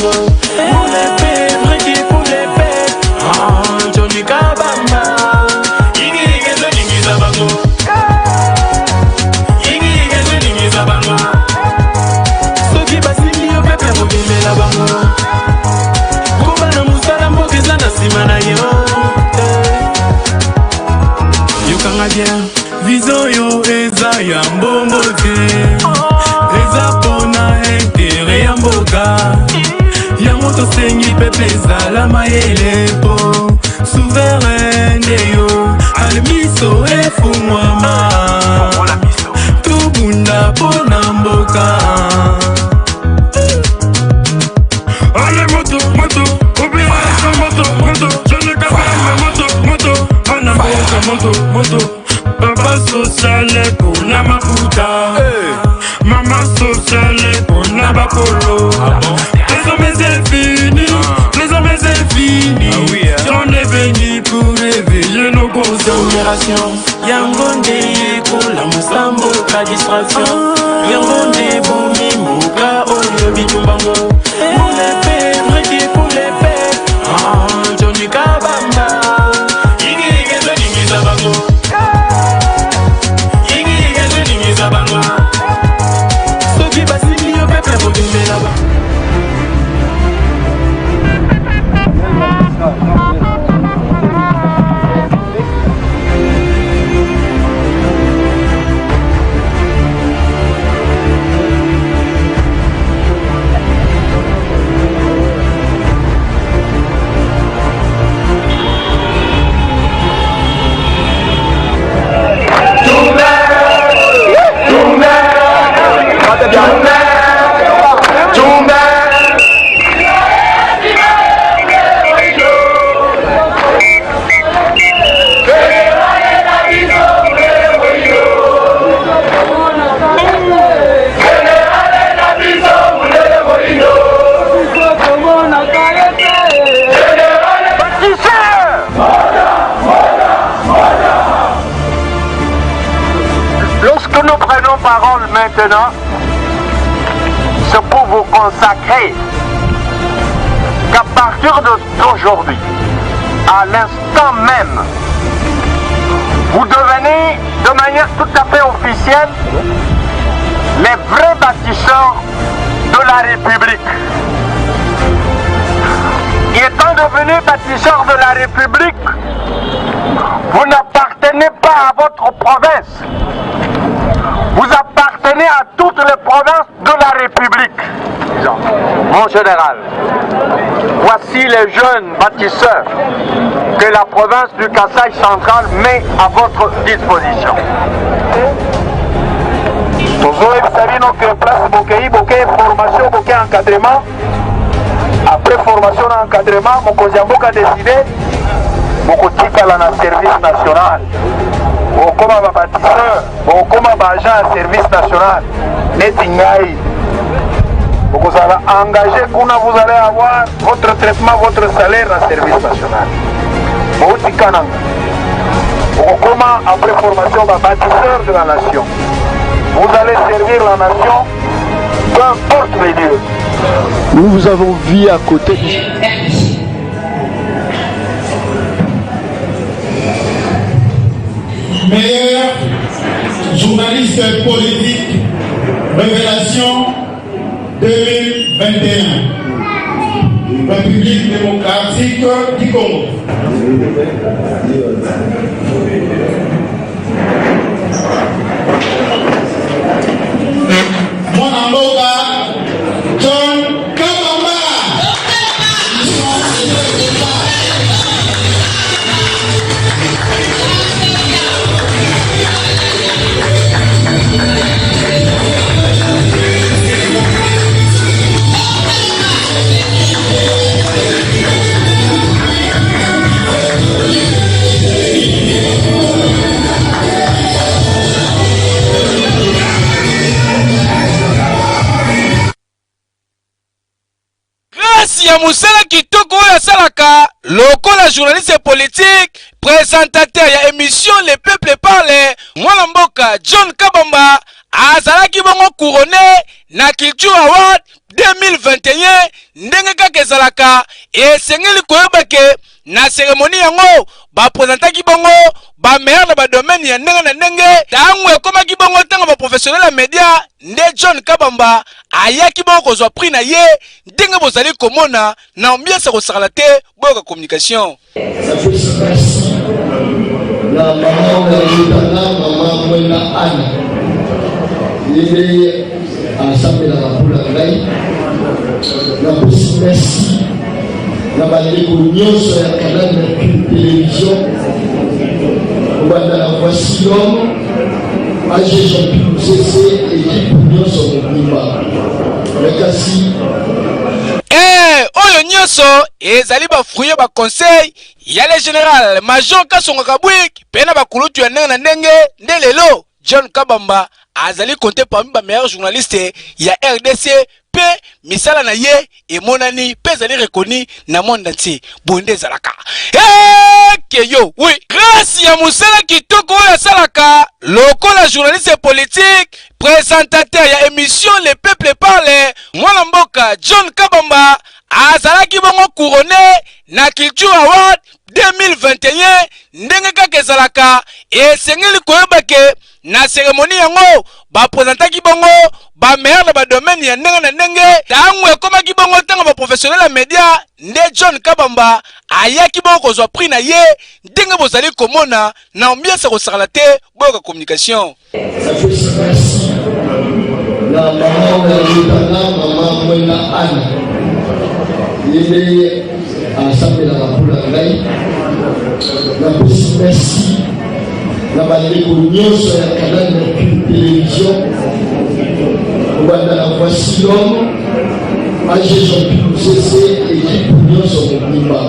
bango. Pour les pères, Ricky pour les pères. Johnny Kabamba. Yingi gezo ningi za bango. Yingi gezo ningi za bango. Soki basili yo pepe mobimela bango. Kuba na musala mbokeza na sima na yo. Yokanga bien. Vision yo eza ya mbongo te. Eza pona intérêt ya mboka. Yango tosengi pepe ezala mayele po. Souverain yo almiso efungwama. Tubunda pona mboka. Ale moto, moto, obéissance moto, moto. Je ne kabame moto, moto. Ana mboka moto, moto. Papa sociale pour la mafuta. Maman sociale pour la bakolo. Désormais c'est fini, désormais c'est fini. On est venu pour réveiller nos consommations. Yangonde pour la moussambo, la distraction. Yangonde pour mimoka, oyo bitumbango. Pour les pères, Ricky pour les pères. Johnny Kabamba. Yingi gezo ningi za bango. Soki basili yo pepe mobimela ba. Lorsque nous prenons parole maintenant, c'est pour vous consacrer qu'à partir d'aujourd'hui, à l'instant même, vous devenez de manière tout à fait officielle les vrais bâtisseurs de la République. Et étant devenu bâtisseurs de la République, vous n'appartenez pas à votre province. Vous appartenez à toutes les provinces de la République. Mon général, voici les jeunes bâtisseurs que la province du Kasaï central met à votre disposition. Encadrement. Après formation et encadrement, mon Koziamboka a décidé de service national. Comme un bâtisseur, comme un agent à service national, vous allez engager, vous allez avoir votre traitement, votre salaire en service national. Comment après formation, bâtisseur de la nation, vous allez servir la nation, peu importe les lieux. Nous vous avons vu à côté. Meilleur journaliste politique, révélation 2021. République démocratique du Congo. Mon amboka, John Kabamba. ya musala kitoko ya salaka lokola journaliste politique présentateur ya émission Le Peuple Parle mwana mboka John Kabamba azalaki bongo couronné na Culture Award 2021 ndenge kaka ezalaka esengeli koyeba ke na cérémonie yango bapresentaki bongo bameilleur na badomaine ya ndenge na ndenge ntango ekomaki bongo ntango baprofessionnel ya media nde John Kabamba ayaki bongo kozwa prix na ye ndenge bozali komona na ambiance kosakala te boyoka communication. Na mama na mama mwena ana yeye asambela kapula ngai na posi merci na bandeko nyonso ya canal de télévision obanda na voici l'homme AG Jean-Pierre CC équipe nyonso mobimba mekasi oyo nyonso ezali bafruye ba conseil ya le général major Kasongo Kabwik pena bakulutu ya ndenge na ndenge nde lelo John Kabamba azali compté parmi ba meilleurs journalistes ya RDC pe misala na ye emonani pe ezali reconnu na monde entier bonde zalaka keyo oui grâce ya musala kitoko oyo asalaka lokola journaliste politique présentateur ya émission Le Peuple Parle mwana mboka John Kabamba azalaki bongo couronné na Culture Award 2021 ndenge kaka ezalaka esengeli koyeba ke na cérémonie yango bapresentaki bongo bameilleur na badomaine ya ndenge na ndenge ntango ekomaki bongo ntango baprofessionnel ya media nde John Kabamba ayaki bongo kozwa prix na ye ndenge bozali komona na ambiance kosakala te boyoka communication. Na mama mwena ana yeye asambela kapula ngai na posi merci na bandeko nyonso ya canal de télévision obanda na voici l'homme AG Jean-Pierre CC équipe nyonso mobimba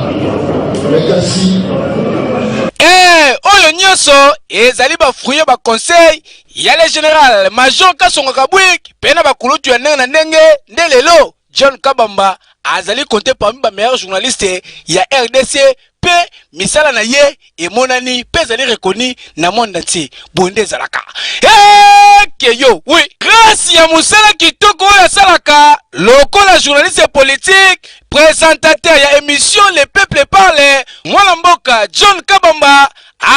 mekasi oyo nyonso ezali bafruye ba conseil ya le général major Kasongo Kabwik pena bakulutu ya ndenge na ndenge nde lelo John Kabamba azali compté parmi ba meilleurs journalistes ya RDC pe misala na ye emonani pe ezali reconnu na monde entier bonde zalaka keyo oui grâce ya musala kitoko oyo asalaka lokola journaliste politique présentateur ya émission Le Peuple Parle mwana mboka John Kabamba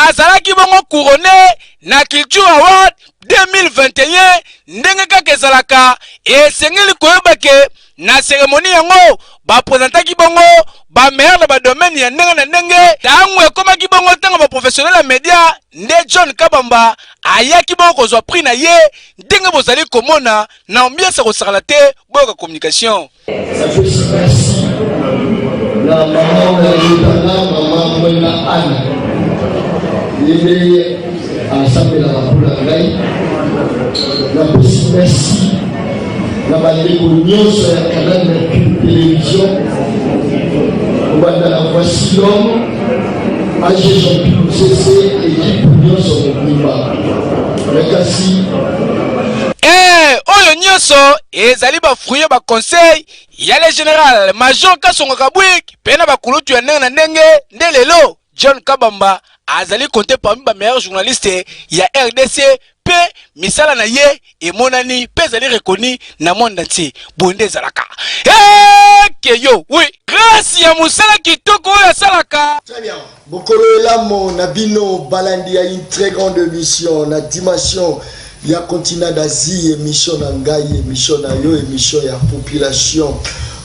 azalaki bongo couronné na Culture Award 2021 ndenge kaka ezalaka esengeli koyeba ke na cérémonie yango bapresentaki bongo bameilleur na badomaine ya ndenge na ndenge ntango ekomaki bongo ntango baprofessionnel ya media nde John Kabamba ayaki bongo kozwa prix na ye ndenge bozali komona na ambiance kosakala te boyoka communication. Na mama mwena ana yeye asambela kapula ngai na posi merci na bandeko nyonso ya canal de télévision obanda na voici l'homme AG Jean-Pierre CC équipe nyonso mobimba mekasi oyo nyonso ezali bafruye ba conseil ya le général major Kasongo Kabwik pena bakulutu ya ndenge na ndenge nde lelo John Kabamba azali compté parmi ba meilleurs journalistes ya RDC pe misala na ye emonani pe ezali reconnu na monde entier bonde zalaka keyo oui grâce ya musala kitoko oyo asalaka. Très bien. Bokolo elamo na bino balandi ya une très grande émission na dimension ya continent d'Asie, émission na ngai, émission na yo, émission ya population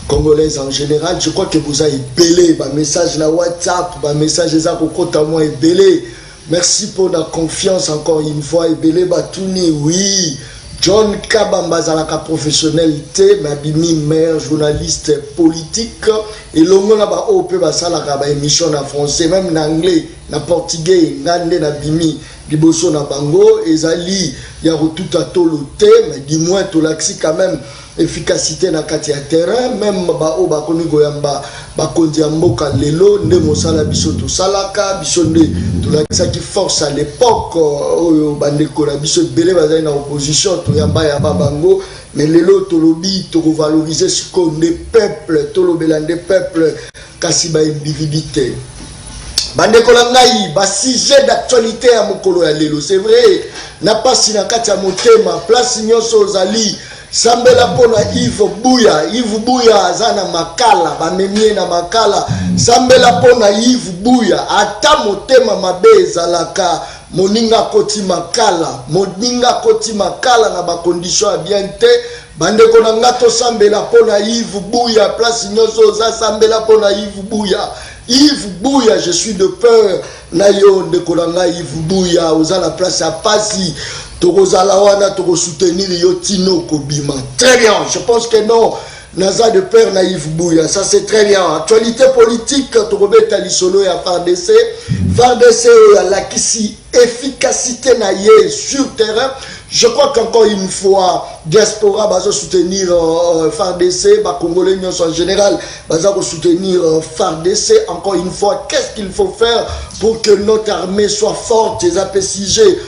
congolaise en général. Je crois que vous avez belé ba message na WhatsApp, ba message za kokota moi belé. Merci pour la confiance encore une fois. Ebele Batuni, oui. John Kabamba zalaka professionnalité, mabimi meilleur journaliste politique. Et l'ongo na ba OP basalaka ba émission na français, même en anglais, na portugais, ngande na bimi, liboso na bango, ezali ya rotuta tolote, mais du moins tolaxi quand même efficacité na kati ya terrain, même ba o ba koni goyamba ba kondi mboka lelo nde mosala biso to salaka biso nde tolaxi qui force à l'époque oyo bandeko na biso belé bazali na opposition to yamba ya babango, mais lelo tolobi to revaloriser ce qu'on des peuples, tolobela des peuples kasi ba individualité. Bandeko la ngai ba sujet d'actualité ya mokolo ya lelo, c'est vrai na pasi na kati ya motema place nyonso ozali sambela pona Yves Buya azana makala bamemie na makala sambela pona Yves Buya ata motema mabe ezalaka moninga koti makala na ba condition ya bien te bande kona ngato sambela pona Yves Buya place nyoso za sambela pona Yves Buya je suis de peur na yo de kolanga Yves Buya ozala place à Pasi Tokozala wana toko soutenir yo tino kobima. Très bien, je pense que non. Naza de peur na Yves Buya, ça c'est très bien. Actualité politique, Tokobeta Lisolo ya FARDC. FARDC la kisi efficacité na ye sur terrain. Je crois qu'encore une fois, diaspora va soutenir FARDC, Congolais en général va soutenir FARDC. Encore une fois, qu'est-ce qu'il faut faire pour que notre armée soit forte, les APCG,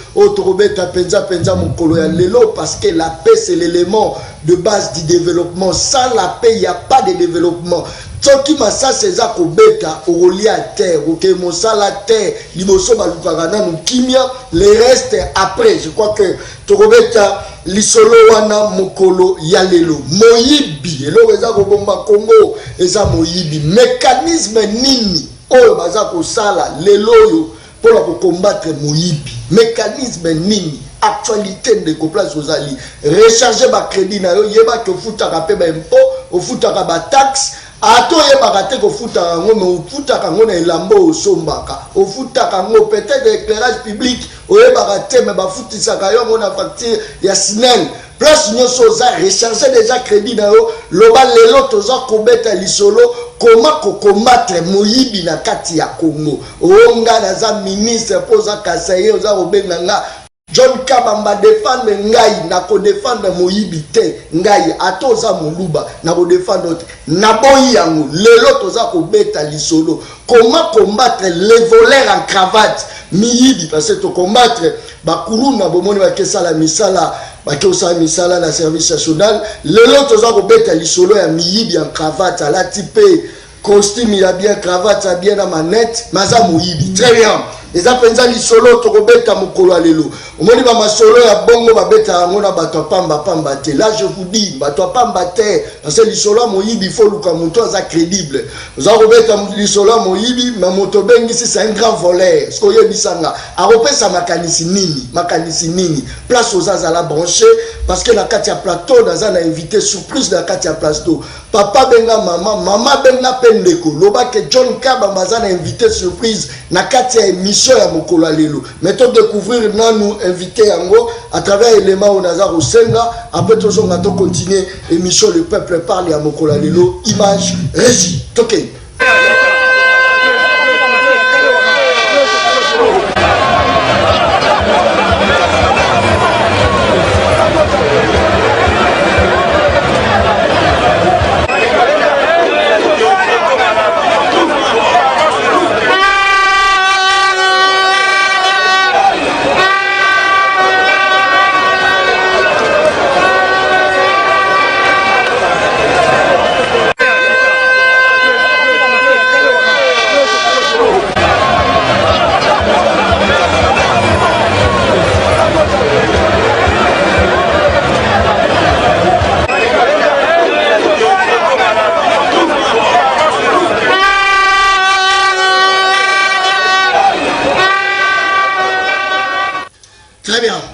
parce que la paix c'est l'élément de base du développement. Sans la paix, il n'y a pas de développement. Toki masa seza kobeta oroli à terre, ok, mosala terre, liboso balukagana nous kimia, le reste après. Je crois que tokobeta lisolo wana mokolo yalelo moyibi elo weza kobomba Congo eza moyibi mécanisme nini oyo baza ko sala lelo yo pour la combattre moyibi mécanisme nini actualité de place aux alliés recharger ba crédit na yo yeba ke futaka pe ba impôt o futaka ba taxe ato yeba te ko futaka ngo me o futaka ngo na elambo osombaka o futaka ngo peut-être éclairage public o yeba te me ba futisaka yo na facture ya SNEL place nyoso za recharger déjà crédit na yo loba lelo toza kobeta lisolo comment combattre moyibi na kati ya Congo onga na za ministre poza kasaye oza obenga nga John Kabamba défendre ngai na ko défendre moyibi te ngai atoza moluba na ko défendre na boyi yango lelo toza ko beta lisolo comment combattre les voleurs en cravate miyibi parce que to combattre ba kuluna bomoni ba kesala misala ba kesala misala na service national lelo toza ko beta lisolo ya miyibi en cravate ala type costume il a bien cravate a bien na manette maza moyibi très bien. Les appenza li solo tokobeta mokolo lelo omoni ba masolo ya bongo babeta ngona bato pamba te là je vous dis bato pamba te parce que li solo moyibi faut luka moto za crédible za kobeta li solo moyibi ma moto bengi c'est un grand voleur ce ko yebisanga a repesa makanisi nini place aux azala branché parce que la katia plateau dans na invité surprise de la katia plateau papa benga mama benga pendeko loba que John Kabamba za na invité surprise na katia émission ya mokolo lelo méthode découvrir nanu invité yango à travers élément au Nazar au Senga après toujours on va continuer émission le peuple parle ya mokolo lelo image régie toké.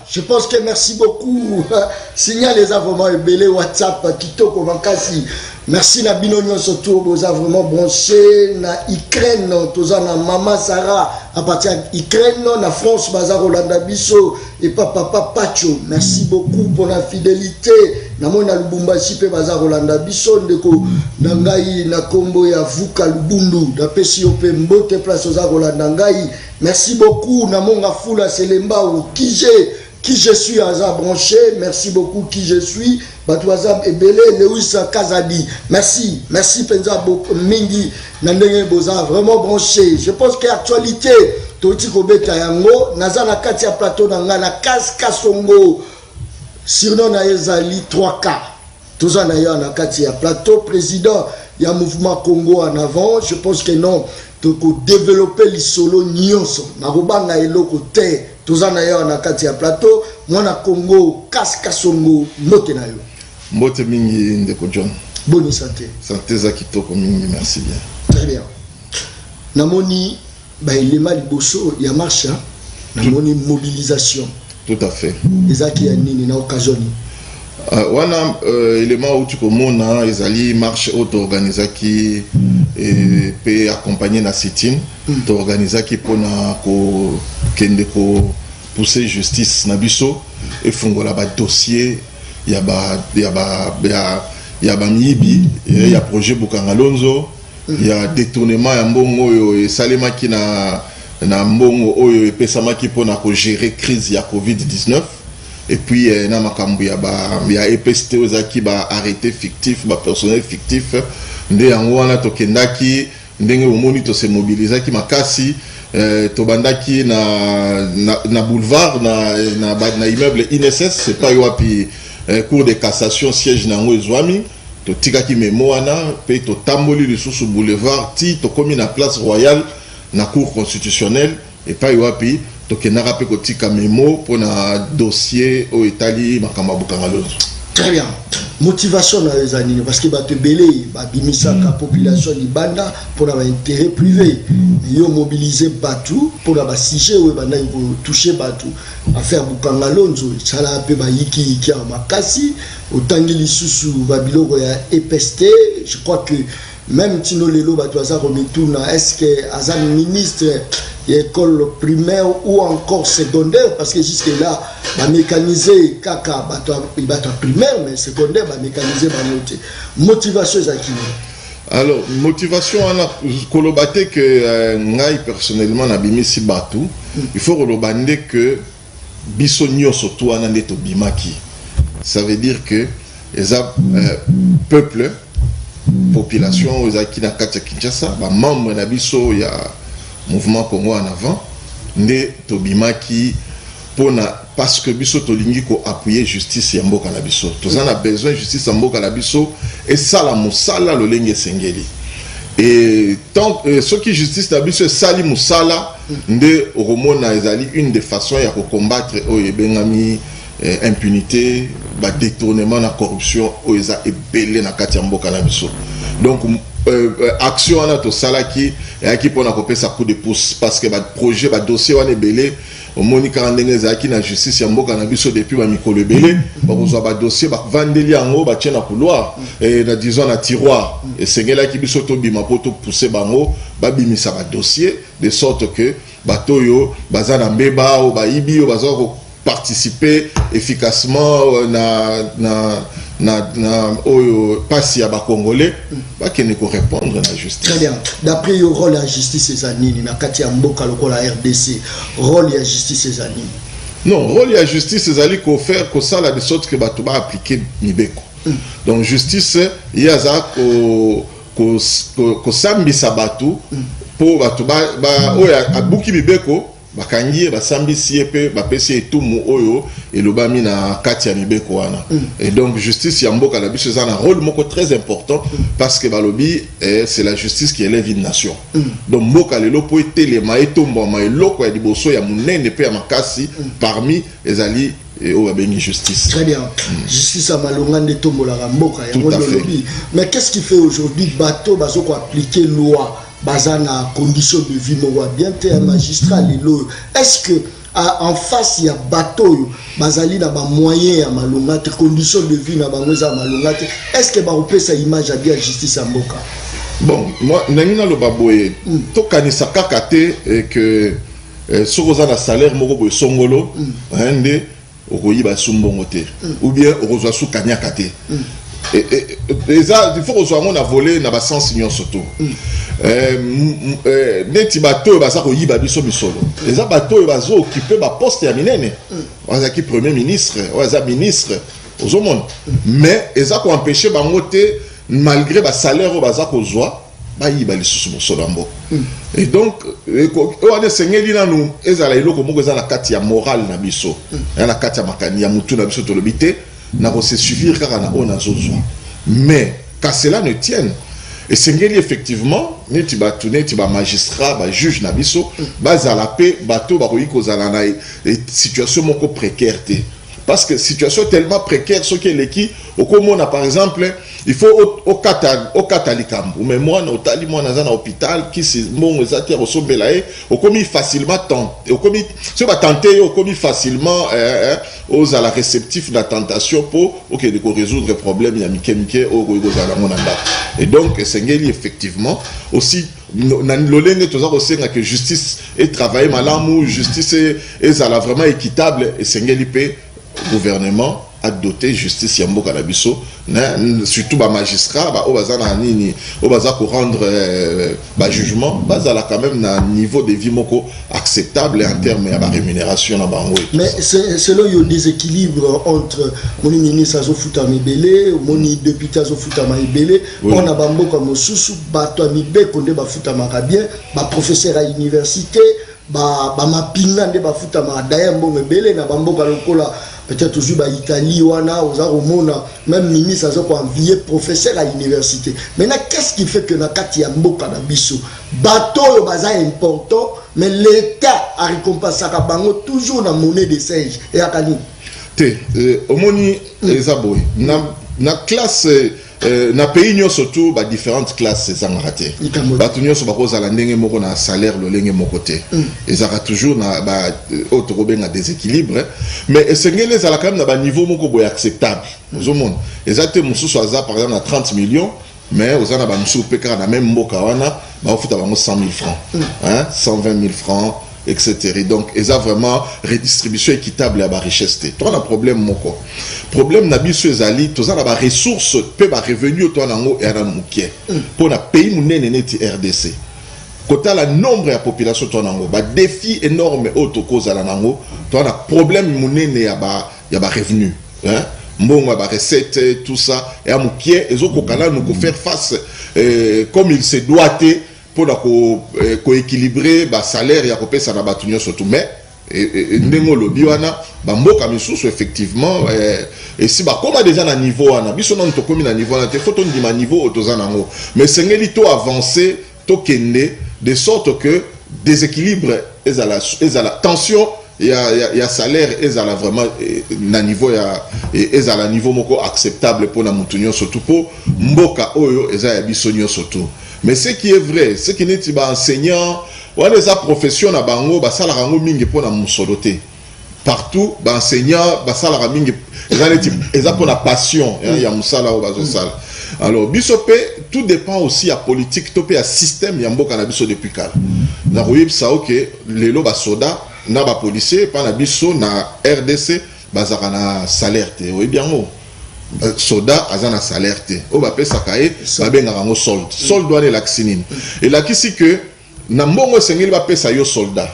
Je pense que merci beaucoup. Signal les a vraiment ébélé WhatsApp, Kitoko Mankasi. Merci na binonyo surtout, vous avez vraiment branché na Ukraine, toza na Mama Sarah, à partir d'Ukraine, na France, Bazar Rolanda Bisso et Papa Pacho. Merci beaucoup pour la fidélité. Na mona Lubumbashi pe Bazar Rolanda Bisso, ndeko nangai na kombo ya Vuka Lubundu, da Pesio pe Mbote place Bazar Rolanda ngai. Merci beaucoup. Na monga Fula Selemba ou qui je suis à branché, merci beaucoup qui je suis. Batouazam Ebele, Lewis Kazadi, merci Penza Mingi, Nandenge Boza, vraiment branché. Je pense que l'actualité, Toti Kobeta Yango, Nazana Katia Plateau Nangana, Kasongo, surnom na Ezali 3K. Tous en ayant na Katia Plateau, président, il y a un mouvement Congo en avant. Je pense que non, tu peux développer les solos nyonso. Narubanga eloko te. Tous en ayant na Katia Plateau, moi na Congo, Kasongo, note na yo. Mbote mingi ndeko John. Bonne santé. Santé za kitoko mingi, merci bien. Très bien. Namoni ba elema liboso ya marche, namoni mobilisation. Tout à fait. Ezaki ya nini na occasion ni? Wana élément où tu komona ezali marche auto-organisaki et pe accompagner na sit-in to organisaki pona ko kende ko pousser justice na biso et fungola ba dossier ya ba miyibi ya projet Bukangalonzo ya détournement ya mbongo oyo esalemaki na mbongo oyo epesamaki pona ko gérer crise ya COVID-19. Et puis na makambu ya EPST ozaki ba arrêté fictif ba personnel fictif nde yango wana tokendaki ndenge omoni to se mobilisaki makasi to bandaki na boulevard na immeuble INSS c'est pas yoapi cour de cassation siège nango ezwami to tikaki memo wana pe to tamboli lisusu boulevard ti to komi na place royale na cour constitutionnelle et pas yoapi tokendaka pe kotika memo pour na dossier au Italie makamba Bukangalonzo. Très bien. Motivation na ezanini parce que bato belé ba bimisaka population libanda pour avoir intérêt privé. Yo mobiliser batou pour ba sujet ou banda ko toucher batou affaire Bukangalonzo sala pe ba yiki a makasi otangi lisusu ba biloko ya EPST. Je crois que même Tino Lelo bato aza remituna est-ce que azan ministre école primaire ou encore secondaire parce que jusque là ba mécaniser kaka bato primaire mais secondaire ba mécaniser ba noté motivation ezaki. Alors motivation ana kolobate que ngai personnellement na bimisi batou il faut kolobande que biso nyoso to ana ndeto bimaki ça veut dire que eza peuple population ezaki na kati ya Kinshasa ba membre na biso ya mouvement Congo en avant nde tobimaki pona parce que biso tolingi ko appuyer justice ya mboka na biso tozana besoin justice ya mboka na biso et sala musala lolenge sengeli et tant ce qui justice na biso sali musala nde romona ezali une des façons ya ko combattre o ebengami impunité ba détournement na corruption o eza ebele na kati ya mboka na biso donc action wana to salaki et qui pona kopesa coup de pouce parce que ba projet ba dossier wana belé omoni ka ndenge zaki na justice ya mboka na biso depuis ba mikolo belé ba kozwa ba dossier ba vandeli yango ba tiena couloir et na disons na tiroir et sengela ki biso to bima poto pousser bango ba bimisa ba dossier de sorte que batoyo bazana mbeba o ba ibi o bazako participer efficacement na oyo pasi ya ba congolais ba kene ko répondre na justice. Très bien. D'après le rôle de la justice ezanini na kati ya mboka lokola RDC, rôle de la justice ezanini. Non, rôle de la justice ezali ko faire ko sala de sorte que bato ba appliquer mibeko. Donc justice yaza ko sambisa bato po bato ba oya abuki mibeko bakangie basambisi epe bapesi etumu oyo elobami na kati ya mibeko wana. Et donc justice ya mboka na biso ezana rôle moko très important parce que balobi c'est la justice qui élève une nation. Donc mboka lelo po etelema etombama eloko ya liboso ya munene pe ya makasi parmi ezali o abengi justice. Très bien. Justice à malonga de tombola mboka ya lobby. Mais qu'est-ce qui fait aujourd'hui bateau bazoko appliquer loi bazana condition de vie moi bien un magistrat lelo est-ce que en face il y a bateau bazali na ba moyen ya malonga te condition de vie na bangoza malonga te est-ce que ba opesa image à bien justice à mboka? Bon moi nangina lo baboye to kanisa kaka te que sokoza na salaire moko boy songolo ndé okoyiba sumbongo te ou bien okozwa su kanyaka te. Et ça, il faut que soit mon volé na ba sens union surtout. Neti bateau ba sa ko yiba biso misolo. Et ça bateau ba zo occuper ba poste ya minene. Oza ki premier ministre, oza ministre aux monde. Mais ça ko empêcher ba ngote malgré ba salaire ba za ko zwa ba yiba lisusu misolo mbo. Et donc on a sengeli na nous ezala iloko moko za na kati ya moral na biso. Na kati ya makani ya mutu na biso to lobité. Na ko se suffire car na on a zozwa. Mais qu'à cela ne tienne et sengeli effectivement neti ba magistrat ba juge na biso ba za la paix bateau ba ko zala na situation moko précaire te parce que situation tellement précaire ce qui est l'équipe au comme on a par exemple il faut au catalikambo mais moi au tali moi dans un hôpital qui c'est bon exact au sombelaé au commis facilement tenter au commis ce va tenter au commis facilement aux à la réceptif de la tentation pour OK de résoudre le problème il y a mikemike au et donc c'est effectivement aussi l'olenge toujours aussi que justice et travail malamu justice est vraiment équitable et c'est gouvernement a doté justice ya mboka na biso surtout ba magistrat ba obazana nini obaza ko rendre ba jugement bazala quand même na niveau de vie moko acceptable en termes ya ba rémunération na bango. Mais c'est là il y a des équilibres entre moni ministre azofuta mibele moni député azofuta mibele on a ba mboka mosusu bato mibe konde ba futa makabien ba professeur à université ba mapinga nde ba futa ma daya mbongo mibele na ba mboka lokola peut-être toujours ba Italie wana oza romona même ministre azo ko envier professeur à l'université. Maintenant qu'est-ce qui fait que na kati ya mboka na biso bato yo baza important mais l'état a récompensé ka bango toujours na monnaie de singe et akani te omoni ezaboy na classe na pays nyo surtout ba différentes classes ezanga te bato nyo so ba kozala ndenge moko na salaire lo lenge moko te ezaka toujours na ba autorobenga déséquilibre mais esengeli ezala quand même na ba niveau moko boy acceptable ozomona ezate mususu aza par exemple na 30 millions mais ozana ba mususu peka na même mboka wana ba ofuta bango 100 000 francs hein 120 000 francs etc. Donc, ils ont vraiment redistribution équitable à la richesse. Tu as un problème, mon corps. Problème, n'a biso ezali, tu as des ressources, peu de revenus, tu as un mouké. Pour un pays, mon nénéti RDC. Quand tu as le nombre de la population, tu as un défi énorme, autre cause à la nango, tu as un problème, mon néné, il y a des revenus. Bon, des recettes, tout ça. Et à mouké, ils ont faire face, comme il se doit être, pour équilibrer le salaire et à ça na batunyo surtout mais ndengo lobi wana ba mboka misusu effectivement et si ba comme déjà na niveau wana biso non to komi na niveau wana te faut on dit ma niveau autoza nango mais sengeli to avancer to kende de sorte que déséquilibre est à la tension il y a salaire est à la vraiment na niveau ya est à la niveau moko acceptable pour na mutunyo surtout pour mboka oyo eza ya bisonyo surtout. Mais ce qui est vrai, ce qui n'est pas enseignant, ou les profession na bango, ba sala rango mingi pour na musoloté. Partout, ba enseignant, ba sala rango mingi, eza pour la passion, ya musala ou bazo sala. Alors, bisope, tout dépend aussi à politique, topé à système, ya mboka na biso depuis kala. Na royib sa ok, lelo ba soda, na ba policier, pa na biso na RDC, ba zara na salaire te, oui bien mo. Soda azana salaire te o ba pesa kae ba benga rango solde doit aller l'accinine et là qui que na mbongo sengeli ba pesa yo soldat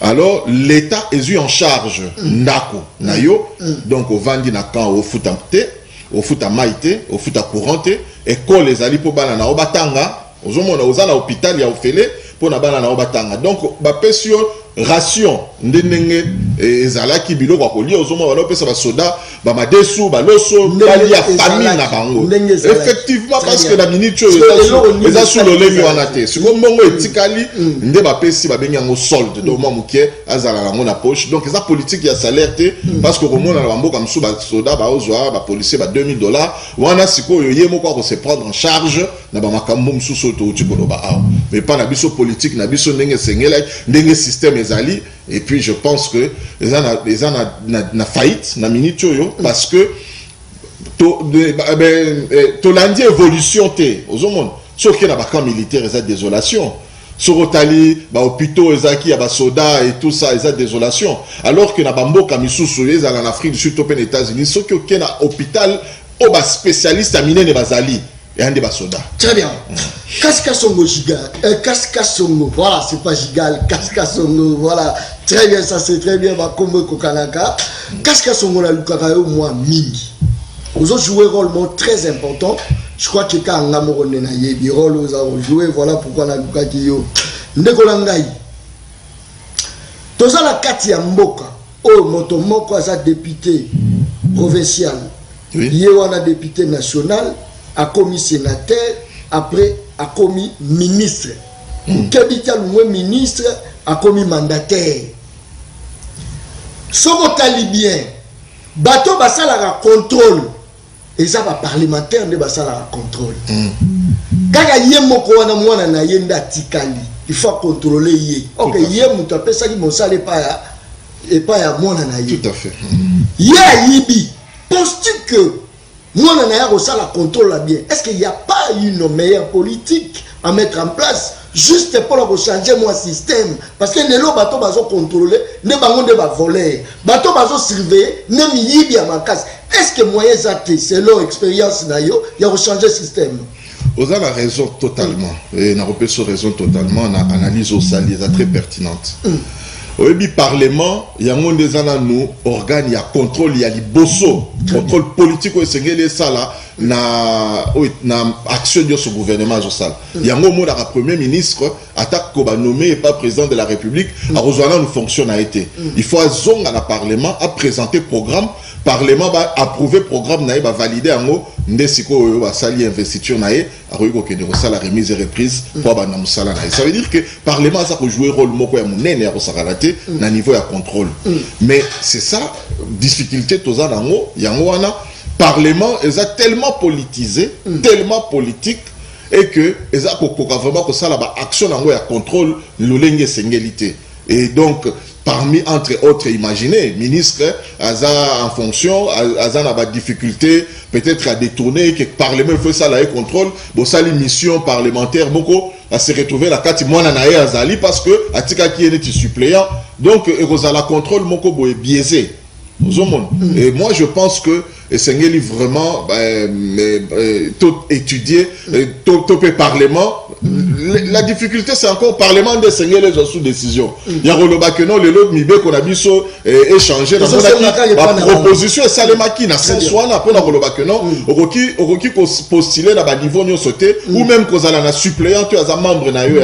alors l'état est eu en charge ndako na yo donc au vandi na camp au futa te au futa maite au futa courante école les ali po bana na obatanga ozomona ozana hôpital ya ofele po na bana na obatanga donc ba pesio ration ndenge ezalaki biloko kolia ozoma wana pesa ba soda ba madesu ba loso bali ya famille na bango effectivement parce que la minute eza sous le lemi wana te siko mbongo etikali nde ba pesi ba bengi yango solde donc mamuke azala lango na poche donc eza politique ya salaire te parce que komona na bamboka msu ba soda ba ozwa ba policier ba $2000 wana siko yo yemo ko se prendre en charge na ba makambo msu soto utiko ba a mais pas na biso politique na biso ndenge sengela ndenge système ezali et puis je pense que les gens na faillite na minute yo parce que to landi évolution te ozomona sauf que na ba camp militaire eza désolation sorotali ba hôpitaux ezaki ya ba soda et tout ça eza désolation alors que na ba mboka misusu eza en Afrique du Sud to pen États-Unis sauf que na hôpital o ba spécialiste a minene bazali et un débat soda. Très bien. Kaskasongo Gigal. Kaskasongo. Voilà, c'est pas Gigal. Kaskasongo. Voilà. Très bien, ça c'est très bien. Va comme Kokanaka. Kaskasongo la Lukakayo, moi, mingi. Vous avez joué un rôle très important. Je crois que quand on a joué un rôle, vous avez joué. Voilà pourquoi on a Lukakayo. Ndekolangai. Toza la Katia Mboka. Oh, Motomoko a député provincial. Oui. Yewana député national. A commis sénateur, après a commis ministre. Kabita le ministre a commis mandataire. Somo talibien, bato basala la contrôle et ça va parlementaire de basala la contrôle kaka ye moko wana mwana na ye nda tikali il faut contrôler ye OK ye muto apesa ki mosala pas ya mwana na ye tout à fait ye yibi penses-tu que mwana na ya kosala contrôle bien est-ce qu'il y a pas une meilleure politique à mettre en place juste pour changer mon système parce que les gens bateau bazo contrôler ne bango de ba voler bateau bazo surveiller ne miyibi ya makas est-ce que moyen zate selon expérience na yo ya changer système vous avez la raison totalement et na repère raison totalement na analyse au sali est très pertinente au parlement il y a monde des ana nous organe il y a contrôle il y a liboso contrôle politique au sengeli ça là na action de ce gouvernement social il y a un mot la premier ministre attaque ko ba nommé et pas président de la République à rejoindre nous fonction a été il faut zonga à la parlement à présenter programme parlement va approuver programme na va valider en haut ndesiko va sali investiture na a reko que de la remise et reprise pour ba na musala na ça veut dire que parlement ça peut jouer rôle moko ya munene ya kosakalate na niveau ya contrôle mais c'est ça difficulté toza nango yango wana parlement est tellement politisé tellement politique et que ils a vraiment que ça là action nango ya contrôle lolenge sengélité et donc parmi entre autres imaginez ministre aza en fonction aza na ba difficulté peut-être à détourner que parlement fait ça là et contrôle bon ça l'émission parlementaire beaucoup à se retrouver la carte mwana na azali parce que atika qui est suppléant donc la contrôle moko boye biaisé. Et moi je pense que Sengeli vraiment tout étudier tout le parlement la difficulté c'est encore parlement de Sengeli sous décision il y a roloba que non le lot mibe qu'on a biso échanger dans la proposition et ça les maki na soit na pour roloba que non okoki postuler na ba niveau nyo sauter ou même kozala na suppléant tu as un membre na yo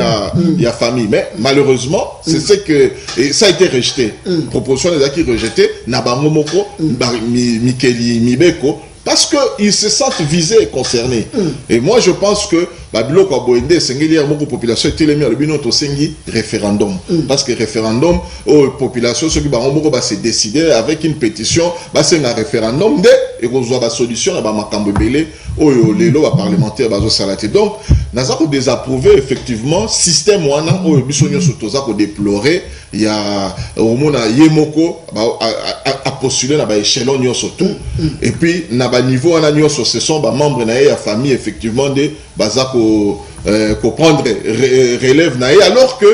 ya famille mais malheureusement c'est ce que ça a été rejeté proposition des acquis rejeté na ba momoko Mikeli Mibeko parce qu'ils se sentent visés et concernés. Et moi je pense que Babilo Kwaboende Sengeli beaucoup population était les le bino to sengi référendum parce que référendum aux populations ceux qui ba moko ba se décider avec une pétition ba c'est un référendum de et reçoit la solution na ba makambo belé oyo lelo ba parlementaire bazo salati donc naza ko désapprouver effectivement système wana oyo biso nyoso toza ko déplorer il y a au mona yemoko a postuler na ba échelon nyoso tout et puis na ba niveau wana nyoso ce sont ba membres na ya famille effectivement de baza ko prendre relève na alors que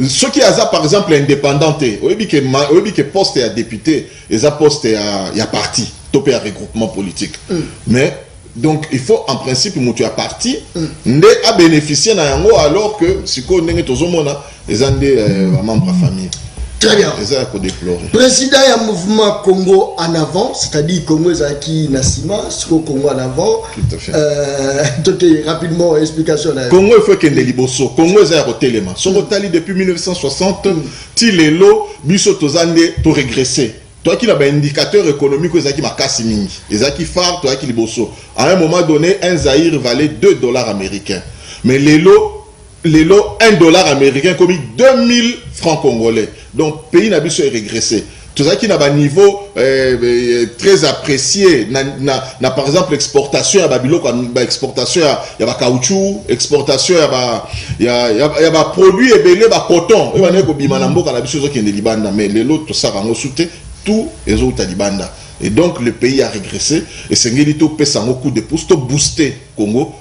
ceux qui ont par exemple indépendanté au que poste à député et à poste à parti topé à regroupement politique mais donc il faut en principe mutu à parti ndé à bénéficier na yango alors que si ko ndenge tozomona les andé membres de famille. Très bien. Président du mouvement Congo en avant, c'est-à-dire Congo Zaki Nassima, Congo en avant. Tout à fait. Rapidement, explication. Congo il faut qu'il y ait des Congo Zaki Téléma. Son retali depuis 1960, Tilelo, Biso Tozande, to régressé. Toi qui as un indicateur économique, Zaki Makasi Mingi. Et Zaki Phare, toi qui les bosso. À un moment donné, un Zaïre valait $2 américains. Mais Lelo, $1 américain comme 2000 francs congolais. Donc, pays n'a pas régressé. Tout ça qui n'a pas un niveau très apprécié. N'a par exemple l'exportation à Babylone, exportation il y a caoutchouc, exportation il y a produits et belé coton. Il y a des manambo qui sont qui est Libanda, mais les autres ça va sauter tout les autres Libanda. Et donc le pays a régressé et Sengelito pèse un coup de pouce pour booster Congo.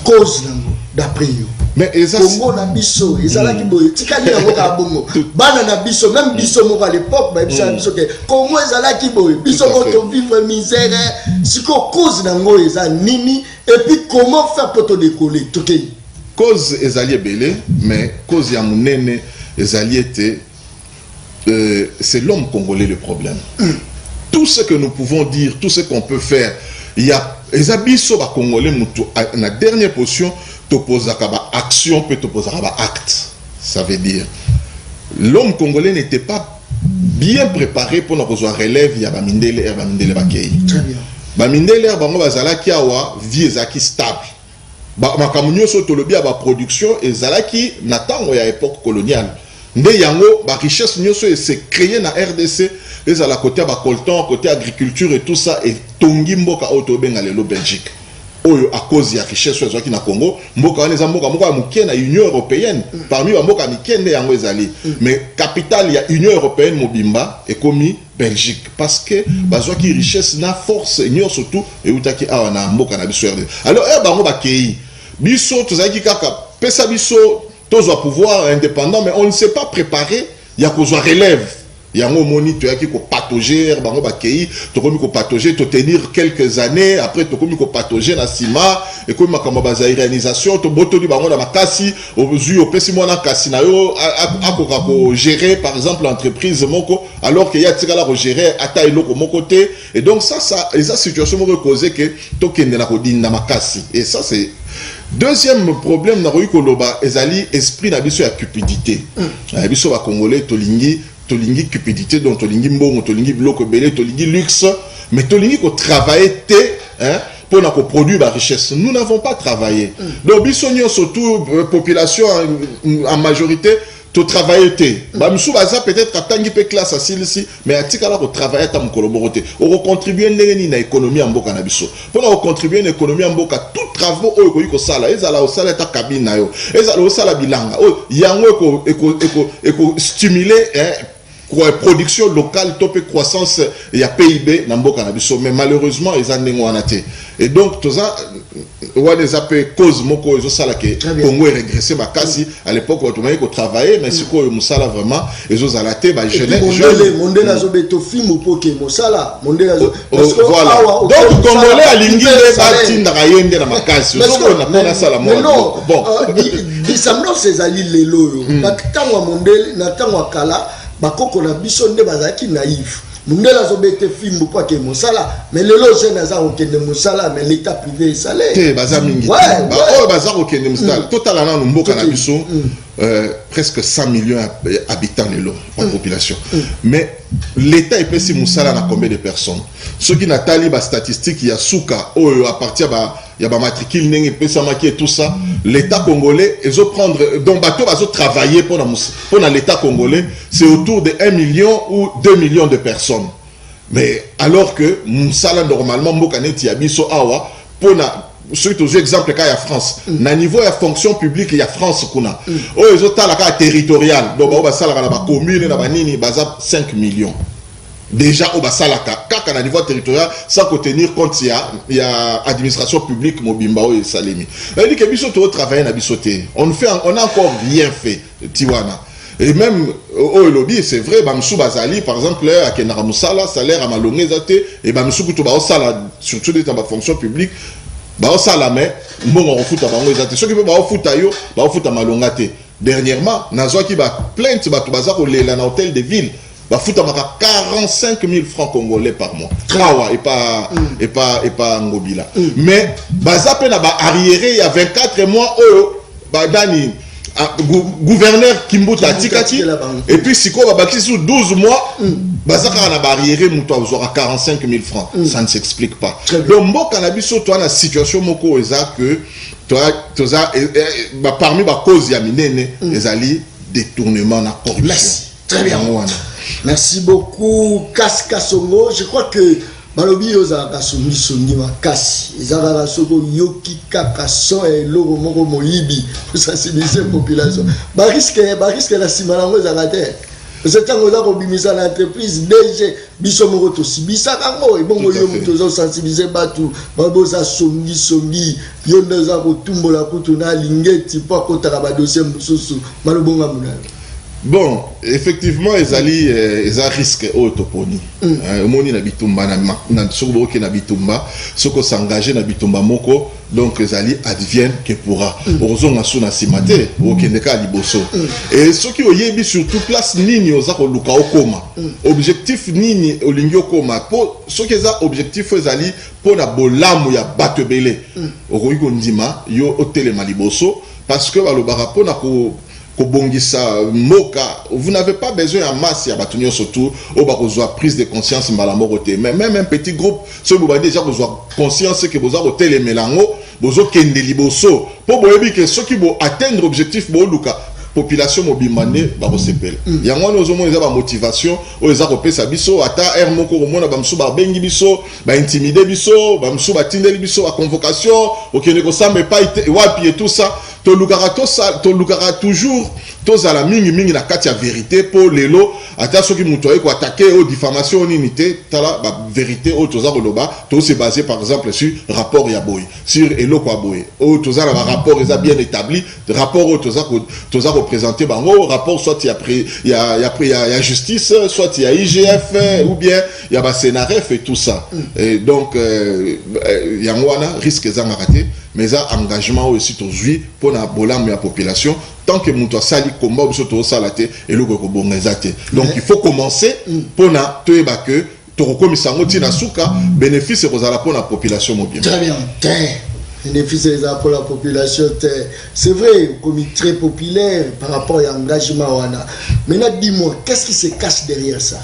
Cause d'après you. Mais Congo na biso, ezala ki boye tikali yango ka bongo. Bana na biso, même biso moko à l'époque, ba biso biso ke Congo ezala ki boye. Biso ko vivre misère, siko cause nango eza nini et puis comment faire pour te décoller tokei. Cause ezali belé, mais cause ya munene ezali était c'est l'homme congolais le problème. Tout ce que nous pouvons dire, tout ce qu'on peut faire, il y a les abisso ba congolais mutu na dernière position t'opposaka ba action peut t'opposaka ba acte. Ça veut dire l'homme congolais n'était pas bien préparé pour nous recevoir relève ya ba mindele ba kei. Très bien. Ba mindele bango bazalaki awa vie ezaki stable. Ba makamunyo so tolobi ba production ezalaki na tango ya époque coloniale. nde yango ba richesse nyoso et c'est créé na RDC les à la côté ba coltan côté agriculture et tout ça et tongi mboka auto benga lelo Belgique oyo à cause ya richesse so qui na Congo mboka wana za mboka moko mukie na Union européenne parmi ba mboka mikende yango ezali mais capitale ya Union européenne mobimba et komi Belgique parce que bazwa ki richesse na force nyo surtout et utaki awa na mboka na biso RDC alors bango ba kei biso tozaki kaka pesa biso tozo pouvoir indépendant mais on ne s'est pas préparé ya kozwa relève yango moni to yaki ko patauger bango ba kei to komi ko patauger to tenir quelques années après to komi ko patauger na sima et komi makamba baza réalisation to botoli bango na makasi ozui opesi mona kasi na yo akoka ko gérer par exemple l'entreprise moko alors que ya tika la ko gérer ata eloko moko te et donc ça les situations moko causé que to kende na ko dinda makasi et ça c'est deuxième problème na royi koloba ezali esprit na biso ya cupidité biso ba congolais tolingi cupidité donc tolingi mbongo tolingi biloko belé tolingi luxe mais tolingi ko travailler hein pour na ko produire la richesse nous n'avons pas travaillé donc biso surtout population en majorité to travailler te ba msu baza peut-être atangi pe classe asilisi mais atika la ko travailler ta mkoloboroté on contribuer ndenge na économie en mboka na biso pour na contribuer na économie en mboka tout travaux oyo ko sala ezala o sala ta cabine na yo ezala o sala bilanga o yango eko stimuler production locale top croissance il y a PIB na mboka na biso mais malheureusement ils en ont anaté et donc tout ça on les appelle cause moko ezo sala que Congo est régressé makasi à l'époque on travaillait ko travailler mais ce ko musala vraiment ezo zalaté ba jeune mondela zo beto film poke musala mondela zo voilà donc congolais alingi le batinda kayende na makasi zo na pona sala mo bon disamblo ces ali lelo yo bakitangwa mondele na tangwa kala bakoko na biso nde bazaki naïf mundela zo bete film kwa ke mosala mais lelo je naza okende mosala mais l'état privé salé te baza mingi ba o baza okende mosala total na mboka na biso presque 100 millions d'habitants lelo en population mais l'état est pesi mosala na combien de personnes ceux qui natali ba statistique ya suka o à partir ba ya ba matricule ndenge pesa maki et tout ça l'état congolais ezo prendre donc bato bazo travailler pour na l'état congolais c'est autour de 1 million ou 2 millions de personnes mais alors que mosala normalement mboka neti ya biso awa pour na surtout aux exemples cas ya France na niveau ya fonction publique ya France kuna o ezo tala ka territorial donc ba sala na ba commune na ba nini baza 5 millions déjà au basalaka kaka na niveau territorial sans tenir compte il y a administration publique mobimba et salemi elle dit que biso to travailler na bisoté on a encore rien fait tiwana et même au lobby c'est vrai bamsou bazali par exemple à kenara musala salaire à malongé zate et bamsou kuto ba sala surtout dans la fonction publique ba sala mais mbongo refuta bango zate ceux qui peut ba refuta yo ba refuta malongate dernièrement nazwa ki ba plainte ba to baza ko lela na hôtel de ville ba futa maka 45 000 francs congolais par mois trawa et pas ngobila mais baza pe na ba arriéré il y a 24 mois ba dani gouverneur Kimbuta Tikati et puis siko ba baki sous 12 mois baza ka na ba arriéré muto azora 45 000 francs ça ne s'explique pas donc mboka na biso to na situation moko eza que toza parmi ba cause ya minene ezali détournement na corruption. Très bien. Merci beaucoup, Kaska Songo. Je crois que Balobi Yozaka Songi Makasi. Izara Soko Yoki Kaka Son et Logo Moko Moyibi pour sensibiliser la population. Bariske la Simalango Zagate. C'est un gars qui bimisa l'entreprise DG biso moko to sibisa kango et bon yo muto sensibiliser batu baboza songi yo ndaza ko tumbola kutuna lingeti po ko takaba dossier mususu malobonga munana. Bon, effectivement, ils ont risque au toponi. Moni na bitumba na sobo ke na bitumba, soko s'engager na bitumba moko, donc ils adviennent que pourra. Ozonga suna simate, o kendeka liboso. Et ceux qui oyebi surtout place nini ozako luka okoma. Objectif nini olingi okoma po ceux qui ont objectif ezali po na bolamu ya batebele. Okoyi ko ndima yo otelema liboso parce que balobara po na ko Kobongisa moka, vous n'avez pas besoin en masse à bâtonner surtout au bas prise de conscience malamoroté mais même un petit groupe ce vous déjà besoin conscience que vous avez hôtel les mélango vous kende liboso pour boyebi que ceux qui vont atteindre objectif bo luka population mobimane ba resepel yango wana ozomona eza ba motivation o eza kopesa biso ata air moko komona ba msuba bengi biso ba intimider biso ba msuba tindeli biso ba convocation okende ko sambe pa wapi et tout ça to lukara toujours tozala mingi na kati ya vérité pour lelo ata soki muto ko attaquer au diffamation ni unité tala ba vérité au toza koloba to se baser par exemple sur rapport ya boy sur eloko ya boy au toza la rapport eza bien établi rapport au toza représenter bango rapport soit il y a justice soit il y a IGF ou bien il y a ba Senaref et tout ça et donc yango wana risque za ngaraté mais ça engagement aussi aujourd'hui pour la bolam la population tant que muto sali combat biso to salate et le ko bongezate donc il faut commencer pour na toyeba que to komisango tina suka bénéfice kozala pour la population mobile. Très bien. Bénéfice pour la population, c'est vrai, comme très populaire par rapport à l'engagement wana. Maintenant dis-moi, qu'est-ce qui se cache derrière ça?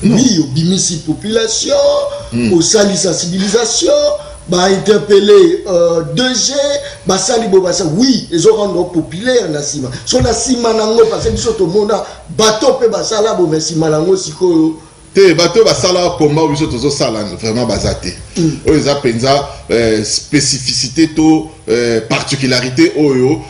Oui, au bimisi population, au sali sensibilisation, bah interpeller 2G, bah sali bobasa, oui, ils ont rendu populaire nasima. Sur nasima nango parce que biso to mona bateau pe basala bo nasima nango siko. Te bateau basala combat biso tozo sala vraiment bazate. O eza penza spécificité to particularité oyo